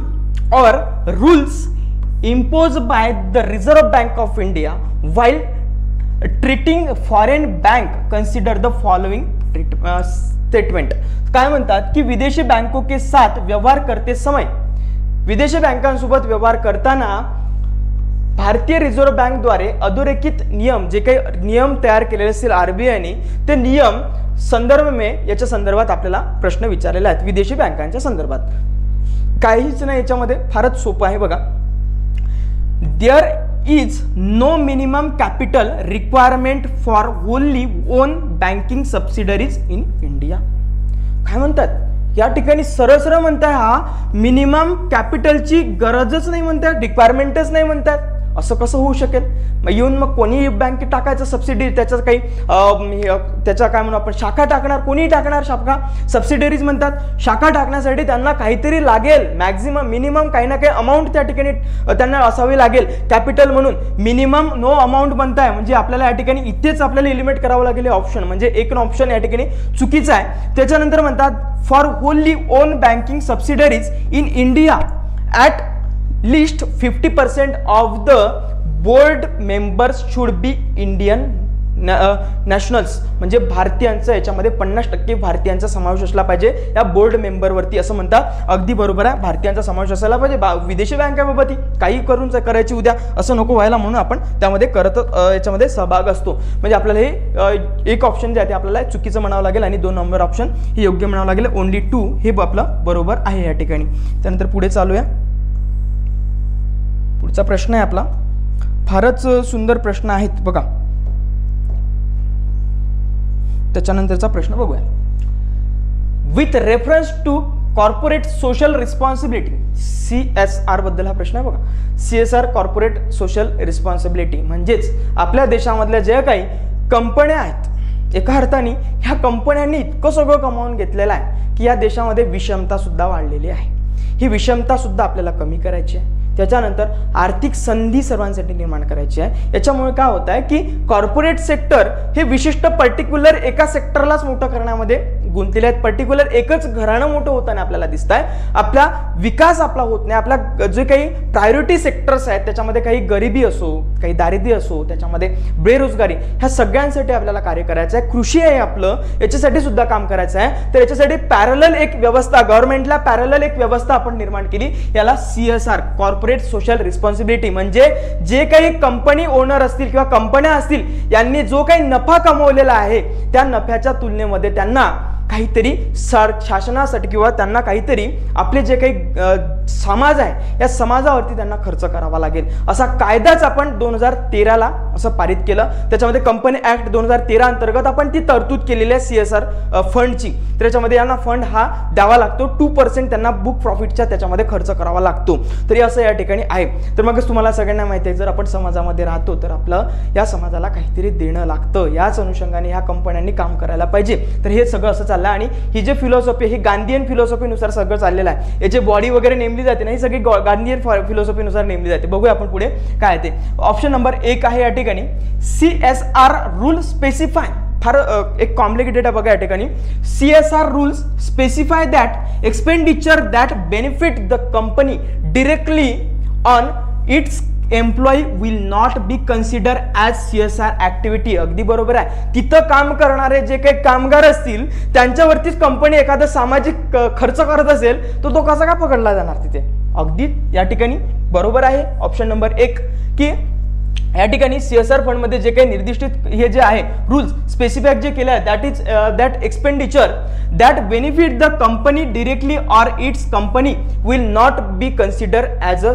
or rules imposed by the Reserve Bank of India while treating foreign bank, consider the following statement. काय म्हणतात की विदेशी बँकों के साथ व्यवहार करते समय, विदेशी बँकांसोबत व्यवहार करताना भारतीय रिझर्व्ह बँक द्वारे अधोरेखित नियम, जे काही नियम तयार केलेले असतील आरबीआयने, ते नियम संदर्भ में याच्या संदर्भात आपल्याला प्रश्न विचारलेले आहेत विदेशी बँकांच्या संदर्भात. काहीच नाही याच्यामध्ये, फारच सोपं आहे बघा. There is no minimum capital requirement for wholly owned banking subsidiaries in India. काय म्हणतात या ठिकाणी, सरळ सरळ म्हणताय हा मिनिमम कॅपिटलची गरजच नाही म्हणतात, रिक्वायरमेंटच नाही म्हणतात. असं कसं होऊ शकेल? मग येऊन मग कोणी बँकेत टाकायचं सबसिडी, त्याच्यात काही त्याच्या काय म्हणू आपण शाखा टाकणार, कोणी टाकणार शाखा, सबसिडरीज म्हणतात. शाखा टाकण्यासाठी त्यांना काहीतरी लागेल, मॅक्झिमम मिनिमम काही ना काही अमाऊंट त्या ठिकाणी त्यांना असावी लागेल कॅपिटल म्हणून. मिनिमम नो अमाऊंट बनताय, म्हणजे आपल्याला या ठिकाणी इथेच आपल्याला एलिमिनेट करावं लागेल ऑप्शन, म्हणजे एक ऑप्शन या ठिकाणी चुकीचा आहे. त्याच्यानंतर म्हणतात for wholly owned banking subsidiaries in India at least 50% of the board members should be Indian nationals. म्हणजे भारतीयांचा याच्यामध्ये 50% भारतीयांचा समावेश असला पाहिजे या बोर्ड मेंबरवरती, असं म्हणतात. अगदी बरोबर आहे, भारतीयांचा समावेश असायला पाहिजे. विदेशी बँकेबाबत काही करून करायची उद्या असं नको व्हायला, म्हणून आपण त्यामध्ये करत याच्यामध्ये सहभाग असतो. म्हणजे आपल्याला हे एक ऑप्शन जे आहे ते आपल्याला चुकीचं म्हणावं लागेल आणि 2 नंबर ऑप्शन हे योग्य म्हणावं लागेल. ओनली 2 हे आपलं बरोबर आहे या ठिकाणी. त्यानंतर पुढे चालूया. पुढचा प्रश्न आहे आपला, फारच सुंदर प्रश्न आहेत बघा. त्याच्यानंतरचा प्रश्न बघूया. With reference to corporate social responsibility, CSR बद्दल हा प्रश्न आहे बघा. CSR कॉर्पोरेट सोशल रिस्पॉन्सिबिलिटी म्हणजेच आपल्या देशामधल्या ज्या काही कंपन्या आहेत, एका अर्थाने ह्या कंपन्यांनी इतकं सगळं कमावून घेतलेलं आहे की या देशामध्ये विषमता सुद्धा वाढलेली आहे. ही विषमता सुद्धा आपल्याला कमी करायची आहे. त्याच्यानंतर आर्थिक संधी सर्वांसाठी निर्माण करायची आहे. याच्यामुळे काय होत आहे की कॉर्पोरेट सेक्टर हे विशिष्ट पर्टिक्युलर एका सेक्टरलाच मोठं करण्यामध्ये गुंतलेले आहेत. पर्टिक्युलर एकच घराणं मोठं होताना आपल्याला दिसत आहे. आपला विकास आपला होत नाही. आपल्या जे काही प्रायोरिटी सेक्टर्स आहेत त्याच्यामध्ये काही गरिबी असो, काही दारिद्र्य असो, त्याच्यामध्ये बेरोजगारी, ह्या सगळ्यांसाठी आपल्याला कार्य करायचं आहे. कृषी आहे आपलं, याच्यासाठी सुद्धा काम करायचं आहे. तर याच्यासाठी पॅरलल एक व्यवस्था, गव्हर्नमेंटला पॅरलल एक व्यवस्था आपण निर्माण केली, याला CSR कॉर्पोरेट सोशल रिस्पॉन्सिबिलिटी. म्हणजे जे काही कंपनी ओनर असतील किंवा कंपन्या असतील यांनी जो काही नफा कमवलेला आहे त्या नफ्याच्या तुलनेमध्ये त्यांना काहीतरी शासनासाठी किंवा त्यांना काहीतरी आपले जे काही समाज आहे या समाजावरती त्यांना खर्च करावा लागेल, असा कायदाच आपण 2013ला असं पारित केलं. त्याच्यामध्ये कंपनी ऍक्ट 2013 अंतर्गत आपण ती तरतूद केलेली आहे CSR फंडची. त्याच्यामध्ये यांना फंड हा द्यावा लागतो, 2% त्यांना बुक प्रॉफिटच्या त्याच्यामध्ये खर्च करावा लागतो. तरी असं या ठिकाणी आहे. तर मग तुम्हाला सगळ्यांना माहिती आहे, जर आपण समाजामध्ये राहतो तर आपलं या समाजाला काहीतरी देणं लागतं. याच अनुषंगाने ह्या कंपन्यांनी काम करायला पाहिजे. तर हे सगळं असं आणि ही जी फिलॉसॉफी ही गांधीयन फिलॉसॉफीनुसार सगळं चाललेलं आहे. याची बॉडी वगैरे नेमली जाते ना, ही सगळी गांधीयन फिलॉसॉफीनुसार नेमली जाते. बघूया आपण पुढे काय ते. ऑप्शन नंबर 1 आहे या ठिकाणी CSR रूल स्पेसिफाय. फार एक कॉम्प्लिकेटेड आहे बघा या ठिकाणी. CSR rules specify that expenditure that benefit the company directly on it's employee will not be consider as CSR activity. अगदी बरोबर आहे. तिथं काम करणारे जे काही कामगार असतील त्यांच्यावरतीच कंपनी एखादा सामाजिक खर्च करत असेल तर तो कसा काय पकडला जाणार तिथे. अगदी या ठिकाणी बरोबर आहे ऑप्शन नंबर 1 की या ठिकाणी CSR फंड मध्ये जे काही निर्दिष्टित हे जे आहे रूल्स स्पेसिफाईड जे केले आहे that is that expenditure that benefit the company directly or it's company will not be consider as a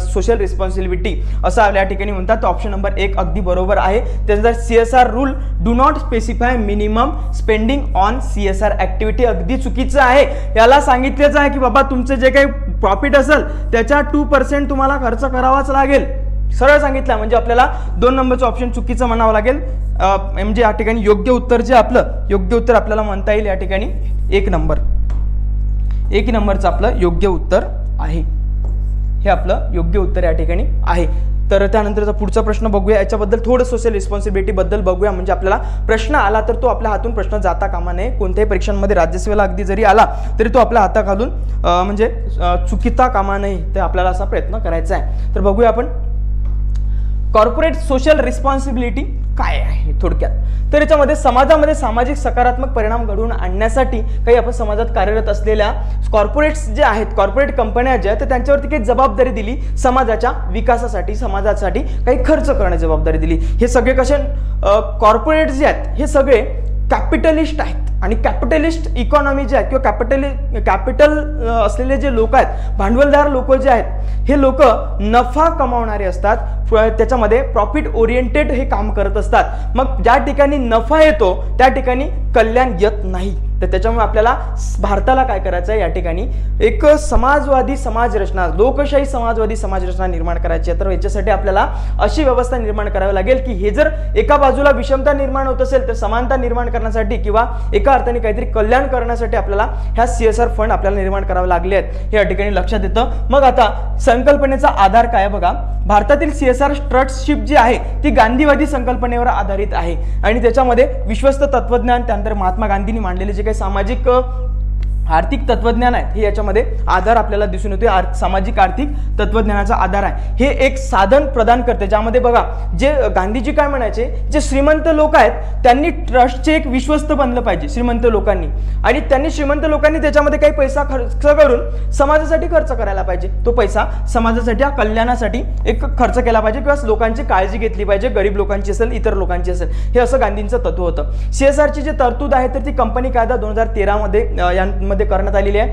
social responsibility असं या ठिकाणी म्हणतात. ऑप्शन नंबर 1 अगदी बरोबर आहे. त्यानंतर CSR rule do not specify minimum spending on CSR activity अगदी चुकीचं आहे. याला सांगितलेच आहे की बाबा तुमचं जे काही प्रॉफिट असेल त्याच्या 2% तुम्हाला खर्च करावाच लागेल. सरळ सांगितलं म्हणजे आपल्याला 2 नंबरचं ऑप्शन चुकीचं म्हणावं लागेल. म्हणजे या ठिकाणी योग्य उत्तर जे आपलं योग्य उत्तर आपल्याला म्हणता येईल या ठिकाणी 1 नंबरचं आपलं योग्य उत्तर आहे. हे आपलं योग्य उत्तर या ठिकाणी आहे. तर त्यानंतरचा पुढचा प्रश्न बघूया. याच्याबद्दल थोडं सोशल रिस्पॉन्सिबिलिटी बद्दल बघूया. म्हणजे आपल्याला प्रश्न आला तर तो आपल्या हातून प्रश्न जाता कामा नये. कोणत्याही परीक्षांमध्ये राज्यसेवेला अगदी जरी आला तरी तो आपल्या हाताखालून म्हणजे चुकीता कामा नये ते आपल्याला असा प्रयत्न करायचा आहे. तर बघूया आपण कॉर्पोरेट सोशल रिस्पॉन्सिबिलिटी काय आहे थोडक्यात. तर याच्यामध्ये समाजामध्ये सामाजिक सकारात्मक परिणाम घडवून आणण्यासाठी काही आपण समाजात कार्यरत असलेल्या कॉर्पोरेट्स जे आहेत कॉर्पोरेट कंपन्या ज्या तर त्यांच्यावरती काही जबाबदारी दिली. समाजाच्या विकासासाठी समाजासाठी काही खर्च करण्याची जबाबदारी दिली. हे सगळे कसे कॉर्पोरेट जे आहेत हे सगळे कॅपिटलिस्ट आहेत आणि कॅपिटलिस्ट इकॉनॉमी जे आहे किंवा कॅपिटल असलेले जे लोक आहेत भांडवलदार लोक जे आहेत हे लोक नफा कमावणारे असतात. त्याच्यामध्ये प्रॉफिट ओरिएंटेड हे काम करत असतात. मग ज्या ठिकाणी नफा येतो त्या ठिकाणी कल्याण येत नाही. तर त्याच्यामुळे आपल्याला भारताला काय करायचं आहे या ठिकाणी एक समाजवादी समाज रचना लोकशाही समाजवादी समाज रचना निर्माण करायची आहे. तर याच्यासाठी आपल्याला अशी व्यवस्था निर्माण करावी लागेल की हे जर एका बाजूला विषमता निर्माण होत असेल तर समानता निर्माण करण्यासाठी किंवा एका अर्थाने काहीतरी कल्याण करण्यासाठी आपल्याला ह्या CSR फंड आपल्याला निर्माण करावे लागले आहेत हे या ठिकाणी लक्षात येतं. मग आता संकल्पनेचा आधार काय बघा. भारतातील CSR ट्रस्टशिप जी आहे ती गांधीवादी संकल्पनेवर आधारित आहे आणि त्याच्यामध्ये विश्वस्त तत्वज्ञान त्यानंतर महात्मा गांधींनी मांडलेले जे काही सामाजिक आर्थिक तत्वज्ञान आहे हे याच्यामध्ये आधार आपल्याला दिसून येतो. सामाजिक आर्थिक तत्वज्ञानाचा आधार आहे. हे एक साधन प्रदान करते ज्यामध्ये बघा जे गांधीजी काय म्हणायचे जे श्रीमंत लोक आहेत त्यांनी ट्रस्टचे एक विश्वस्त बनलं पाहिजे श्रीमंत लोकांनी आणि त्यांनी श्रीमंत लोकांनी त्याच्यामध्ये काही पैसा खर्च करून समाजासाठी खर्च करायला पाहिजे. तो पैसा समाजासाठी कल्याणासाठी एक खर्च केला पाहिजे किंवा लोकांची काळजी घेतली पाहिजे. गरीब लोकांची असेल इतर लोकांची असेल हे असं गांधींचं तत्व होतं. CSRची जी तरतूद आहे तर ती कंपनी कायदा 2013 मध्ये करण्यात आलेली आहे.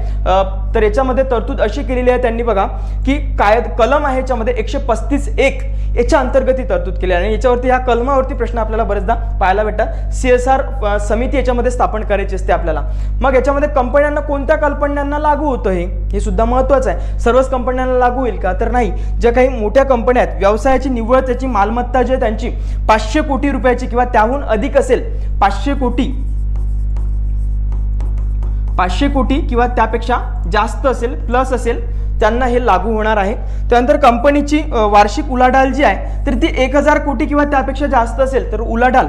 तर याच्यामध्ये तरतूद अशी केलेली आहे त्यांनी बघा की कलम आहे याच्यामध्ये 135(1) याच्या अंतर्गत ही तरतूद केली आहे आणि याच्यावरती या कलमावरती प्रश्न आपल्याला बरेचदा पाहायला भेटतात. CSR समिती याच्यामध्ये स्थापन करायची असते आपल्याला. मग याच्यामध्ये कंपन्यांना कोणत्या कल्पनांना लागू होतं हे सुद्धा महत्त्वाचं आहे. सर्वच कंपन्यांना लागू होईल का तर नाही. ज्या काही मोठ्या कंपन्या आहेत व्यवसायाची निव्वळ त्याची मालमत्ता जी आहे त्यांची 500 कोटी रुपयाची किंवा त्याहून अधिक असेल 500 कोटी किंवा त्यापेक्षा जास्त असेल प्लस असेल त्यांना हे लागू होणार आहे. त्यानंतर कंपनीची वार्षिक उलाढाल जी आहे तर ती 1000 कोटी किंवा त्यापेक्षा जास्त असेल तर उलाढाल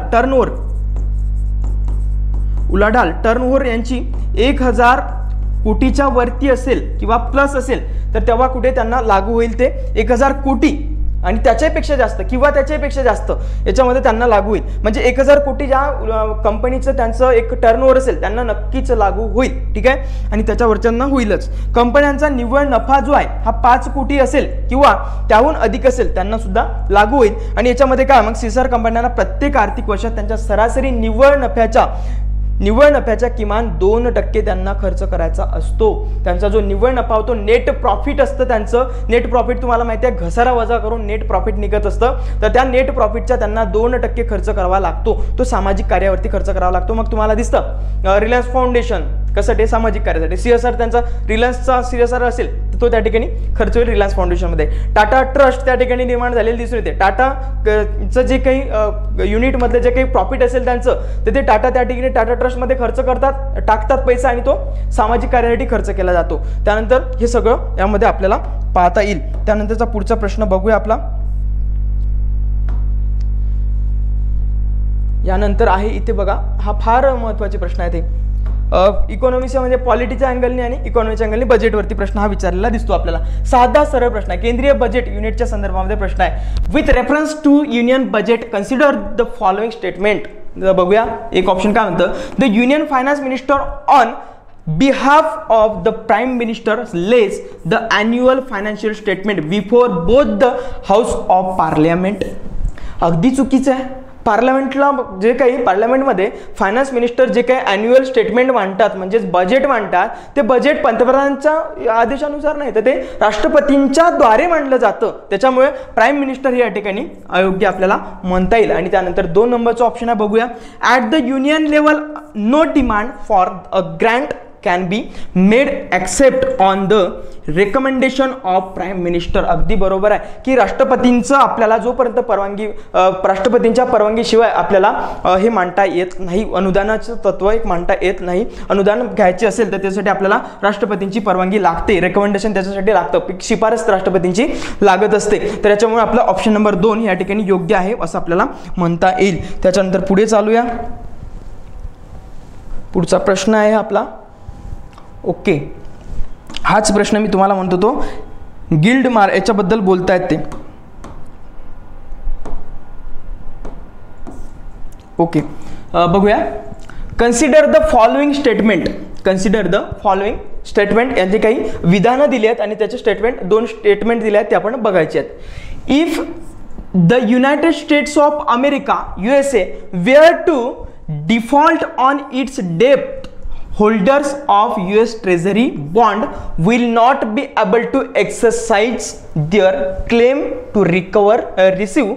टर्नओव्हर यांची 1000 कोटीच्या वरती असेल किंवा प्लस असेल तर तेव्हा कुठे त्यांना लागू होईल ते 1000 कोटी आणि त्याच्यापेक्षा जास्त किंवा त्याच्यापेक्षा जास्त याच्यामध्ये त्यांना लागू होईल. म्हणजे 1000 कोटी ज्या कंपनीचं त्यांचं एक टर्नओव्हर असेल त्यांना नक्कीच लागू होईल. ठीक आहे आणि त्याच्यावरच्यांना होईलच. कंपन्यांचा निव्वळ नफा जो आहे हा 5 कोटी असेल किंवा त्याहून अधिक असेल त्यांना सुद्धा लागू होईल. आणि याच्यामध्ये काय मग CSR कंपन्यांना प्रत्येक आर्थिक वर्षात त्यांच्या सरासरी निव्वळ नफ्याच्या किमान 2% त्यांना खर्च करायचा असतो. त्यांचा जो निव्वळ नफा होतो नेट प्रॉफिट असतं त्यांचं. नेट प्रॉफिट तुम्हाला माहिती आहे घसारा वजा करून नेट प्रॉफिट निघत असतं. तर त्या नेट प्रॉफिटच्या त्यांना 2% खर्च करावा लागतो. तो सामाजिक कार्यावरती खर्च करावा लागतो. मग तुम्हाला दिसतं रिलायन्स फाउंडेशन कशासाठी सामाजिक कार्यासाठी CSR त्यांचा रिलायन्सचा CSR असेल तर तो त्या ठिकाणी खर्च होईल रिलायन्स फाउंडेशनमध्ये. टाटा ट्रस्ट त्या ठिकाणी निर्माण झालेलं दिसून येते. टाटाचं जे काही युनिटमधले जे काही प्रॉफिट असेल त्यांचं तर ते टाटा त्या ठिकाणी टाटा ट्रस्टमध्ये खर्च टाकतात पैसा आणि तो सामाजिक कार्यासाठी खर्च केला जातो. त्यानंतर हे सगळं यामध्ये आपल्याला पाहता येईल. त्यानंतरचा पुढचा प्रश्न बघूया आपला. यानंतर आहे इथे बघा हा फार महत्त्वाचे प्रश्न आहे ते इकॉनॉमीच्या म्हणजे पॉलिटीच्या अँगलने आणि इकॉनॉमीच्या अँगलने बजेटवरती प्रश्न हा विचारलेला दिसतो आपल्याला. साधा सरळ प्रश्न आहे, केंद्रीय बजेट युनिटच्या संदर्भामध्ये प्रश्न आहे. With reference to union budget consider the following statement. बघूया एक ऑप्शन काय म्हणतं, the union finance minister on behalf of the prime minister lays the annual financial statement before both the house of parliament. अगदी चुकीचं आहे. पार्लमेंटला जे काही पार्लमेंटमध्ये finance minister जे काही ॲन्युअल स्टेटमेंट मांडतात म्हणजेच बजेट मांडतात ते बजेट पंतप्रधानांच्या आदेशानुसार नाही तर ते राष्ट्रपतींच्या द्वारे मांडलं जातं. त्याच्यामुळे प्राईम मिनिस्टर हे या ठिकाणी अयोग्य आपल्याला म्हणता येईल. आणि त्यानंतर 2 नंबरचा ऑप्शन आहे बघूया. At the union level no demand for a grant can be made except on the recommendation of prime minister. अगदी बरोबर आहे की राष्ट्रपतींचं आपल्याला जोपर्यंत परवानगी राष्ट्रपतींच्या परवानगीशिवाय आपल्याला हे मांडता येत नाही. अनुदानाचं तत्व एक मांडता येत नाही. अनुदान घ्यायचे असेल तर त्यासाठी आपल्याला राष्ट्रपतींची परवानगी लागते, रेकमेंडेशन त्याच्यासाठी लागतं, शिफारस राष्ट्रपतींची लागत असते. तर याच्यामुळे आपला ऑप्शन नंबर 2 या ठिकाणी योग्य आहे असं आपल्याला म्हणता येईल. त्याच्यानंतर पुढे चालूया. पुढचा प्रश्न आहे आपला ओके. हाच प्रश्न मी तुम्हाला म्हणतो तो गिल्ड मार्क याच्याबद्दल बोलतायत ते ओके. बघूया. Consider the following statement. Consider the following statement यांचे काही विधानं दिली आहेत आणि त्याचे स्टेटमेंट 2 स्टेटमेंट दिले आहेत ते आपण बघायचे आहेत. If the United States of America USA were to default on its डेप्ट, holders of US Treasury bond will not be able to exercise their claim to receive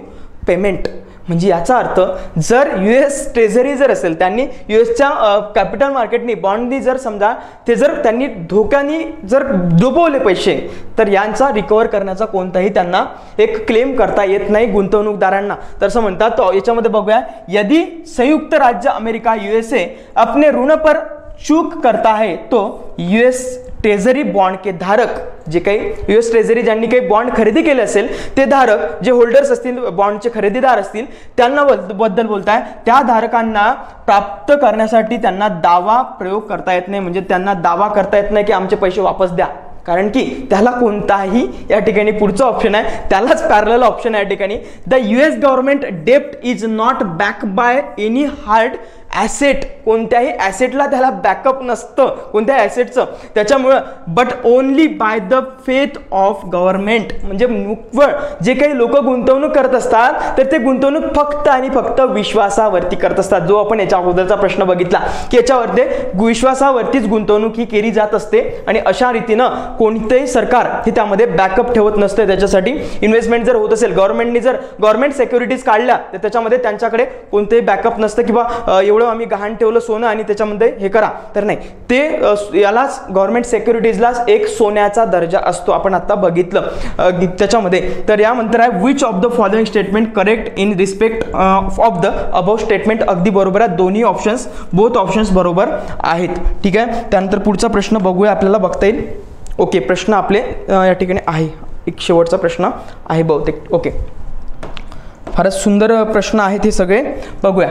payment. म्हणजे याचा अर्थ जर US ट्रेझरी जर असेल त्यांनी USच्या कॅपिटल मार्केटनी बॉन्डनी जर समजा ते जर त्यांनी धोक्याने जर डुबवले पैसे तर यांचा रिकवर करण्याचा कोणताही त्यांना एक क्लेम करता येत नाही गुंतवणूकदारांना. तर असं म्हणतात. याच्यामध्ये बघूया. यदि संयुक्त राज्य अमेरिका USA अपने ऋण पर चूक करता है तो US ट्रेझरी बॉन्ड के धारक जे काही US ट्रेझरी ज्यांनी काही बॉन्ड खरेदी केले असेल ते धारक जे होल्डर्स असतील बॉन्डचे खरेदीदार असतील त्यांना बद्दल बोलताय. त्या धारकांना प्राप्त करण्यासाठी त्यांना दावा प्रयोग करता येत नाही. म्हणजे त्यांना दावा करता येत नाही की आमचे पैसे वापस द्या, कारण की त्याला कोणताही या ठिकाणी पुढचा ऑप्शन आहे त्यालाच पॅरलल ऑप्शन आहे या ठिकाणी. द US गव्हर्नमेंट डेप्ट is not back by any hard asset. कोणत्याही ॲसेटला त्याला बॅकअप नसतं कोणत्या ॲसेटचं. त्याच्यामुळं but only by the faith of government. म्हणजे निव्वळ जे काही लोक गुंतवणूक करत असतात तर ते गुंतवणूक फक्त आणि फक्त विश्वासावरती करत असतात. जो आपण याच्या अगोदरचा प्रश्न बघितला की याच्यावरती विश्वासावरतीच गुंतवणूक ही केली जात असते आणि अशा रीतीनं कोणतेही सरकार हे त्यामध्ये बॅकअप ठेवत नसते. त्याच्यासाठी इन्व्हेस्टमेंट जर होत असेल गव्हर्नमेंटने जर गव्हर्नमेंट सेक्युरिटीज काढल्या तर त्याच्यामध्ये त्यांच्याकडे कोणतेही बॅकअप नसतं किंवा एवढं आम्ही गहाण ठेवलं सोनं आणि त्याच्यामध्ये हे करा तर नाही. ते यालाच गव्हर्नमेंट सेक्युरिटीजलाच एक सोन्याचा दर्जा असतो आपण आता बघितलं त्याच्यामध्ये. तर यानंतर आहे which of the following statement correct in respect of the above statement. अगदी बरोबर आहे. दोन्ही ऑप्शन्स बोथ ऑप्शन्स बरोबर आहेत. ठीक आहे. त्यानंतर पुढचा प्रश्न बघूया आपल्याला बघता येईल. ओके. प्रश्न आपले या ठिकाणी आहे एक शेवटचा प्रश्न आहे बहुतेक. ओके. फारच सुंदर प्रश्न आहेत हे सगळे. बघूया.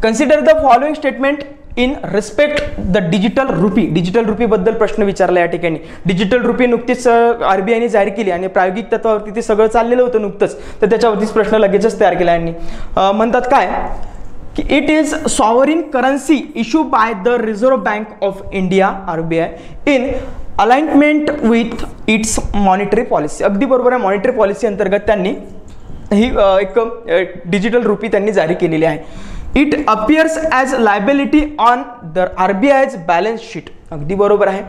Consider the following statement in respect the digital rupee. Digital rupee बद्दल प्रश्न विचारला या ठिकाणी. डिजिटल रुपी नुकतीच RBIने जाहीर केली आणि प्रायोगिक तत्वावरती ते सगळं चाललेलं होतं नुकतंच. तर त्याच्यावरतीच प्रश्न लगेचच तयार केला यांनी. म्हणतात काय की it is sovereign currency issue by the Reserve Bank of India RBI in alignment with its monetary policy. अगदी बरोबर आहे. मॉनिटरी पॉलिसी अंतर्गत त्यांनी ही एक डिजिटल रुपी त्यांनी जारी केलेली आहे. It appears as liability on the RBI's balance sheet. अगदी बरोबर आहे.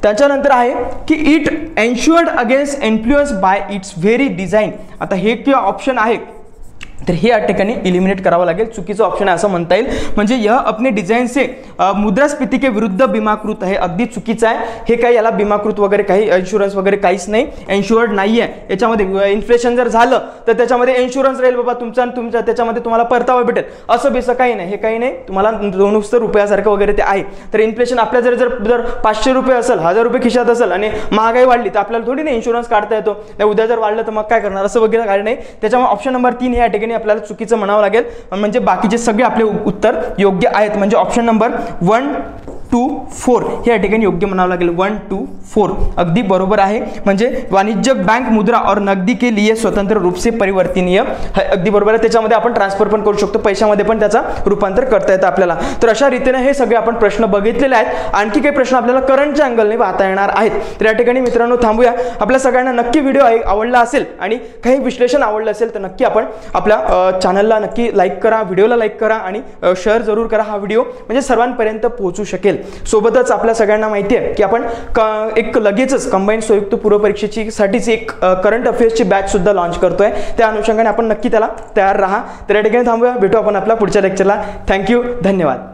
त्याच्यानंतर आहे की it ensured against influence by its very design. आता हे किंवा ऑप्शन आहे तर हे या ठिकाणी इलिमिनेट करावं लागेल. चुकीचं ऑप्शन आहे असं म्हणता येईल. म्हणजे यह अपने डिझाईन से मुद्रास्फीती के विरुद्ध बीमाकृत आहे. अगदी चुकीचं आहे. हे काही याला बीमाकृत वगैरे काही इन्शुरन्स वगैरे काहीच नाही. एन्श्युअर्ड नाही आहे. याच्यामध्ये इन्फ्लेशन जर झालं तर त्याच्यामध्ये इन्शुरन्स राहील बाबा तुमचा त्याच्यामध्ये तुम्हाला परतावा भेटेल असं बेसं काही नाही. हे काही नाही. तुम्हाला नुसतं रुपयासारखं वगैरे ते आहे. तर इन्फ्लेशन आपल्या जर 500 रुपये असेल 1000 रुपये खिशात असेल आणि महागाई वाढली तर आपल्याला थोडी नाही इन्शुरन्स काढता येतो. उद्या जर वाढलं तर मग काय करणार असं वगैरे काही नाही. त्याच्यामुळे ऑप्शन नंबर 3 या ठिकाणी आपल्याला चुकीचं म्हणावं लागेल. म्हणजे बाकीचे सगळे आपले उत्तर योग्य आहेत. म्हणजे ऑप्शन नंबर 1, 2 4 हे या ठिकाणी योग्य म्हणावं लागेल. 1 2 4 अगदी बरोबर आहे. म्हणजे वाणिज्यिक बँक मुद्रा और नगदी के लिए स्वतंत्र रूप से परिवर्तनीय अगदी बरोबर आहे. त्याच्यामध्ये आपण ट्रान्सफर पण करू शकतो, पैशामध्ये पण त्याचा रूपांतर करता येतं आपल्याला. तर अशा रीतीने हे सगळे आपण प्रश्न बघितलेले आहेत. आणखी काही प्रश्न आपल्याला करंटच्या अँगलने पाहता येणार आहेत. तर या ठिकाणी मित्रांनो थांबूया. आपल्या सगळ्यांना नक्की व्हिडिओ आवडला असेल आणि काही विश्लेषण आवडलं असेल तर नक्की आपण आपल्या चॅनलला नक्की लाईक करा, व्हिडिओला लाईक करा आणि शेअर जरूर करा. हा व्हिडिओ म्हणजे सर्वांपर्यंत पोहोचू शकेल. सोबतच आपल्या सगळ्यांना माहिती आहे की आपण एक लगेचच कंबाईंड संयुक्त पूर्व परीक्षेची साठीची एक करंट अफेअर्सची बॅच सुद्धा लॉन्च करतोय. त्या अनुषंगाने आपण नक्की त्याला तयार राहा. तर या ठिकाणी थांबूया. भेटू आपण आपल्या पुढच्या लेक्चरला. थँक्यू, धन्यवाद.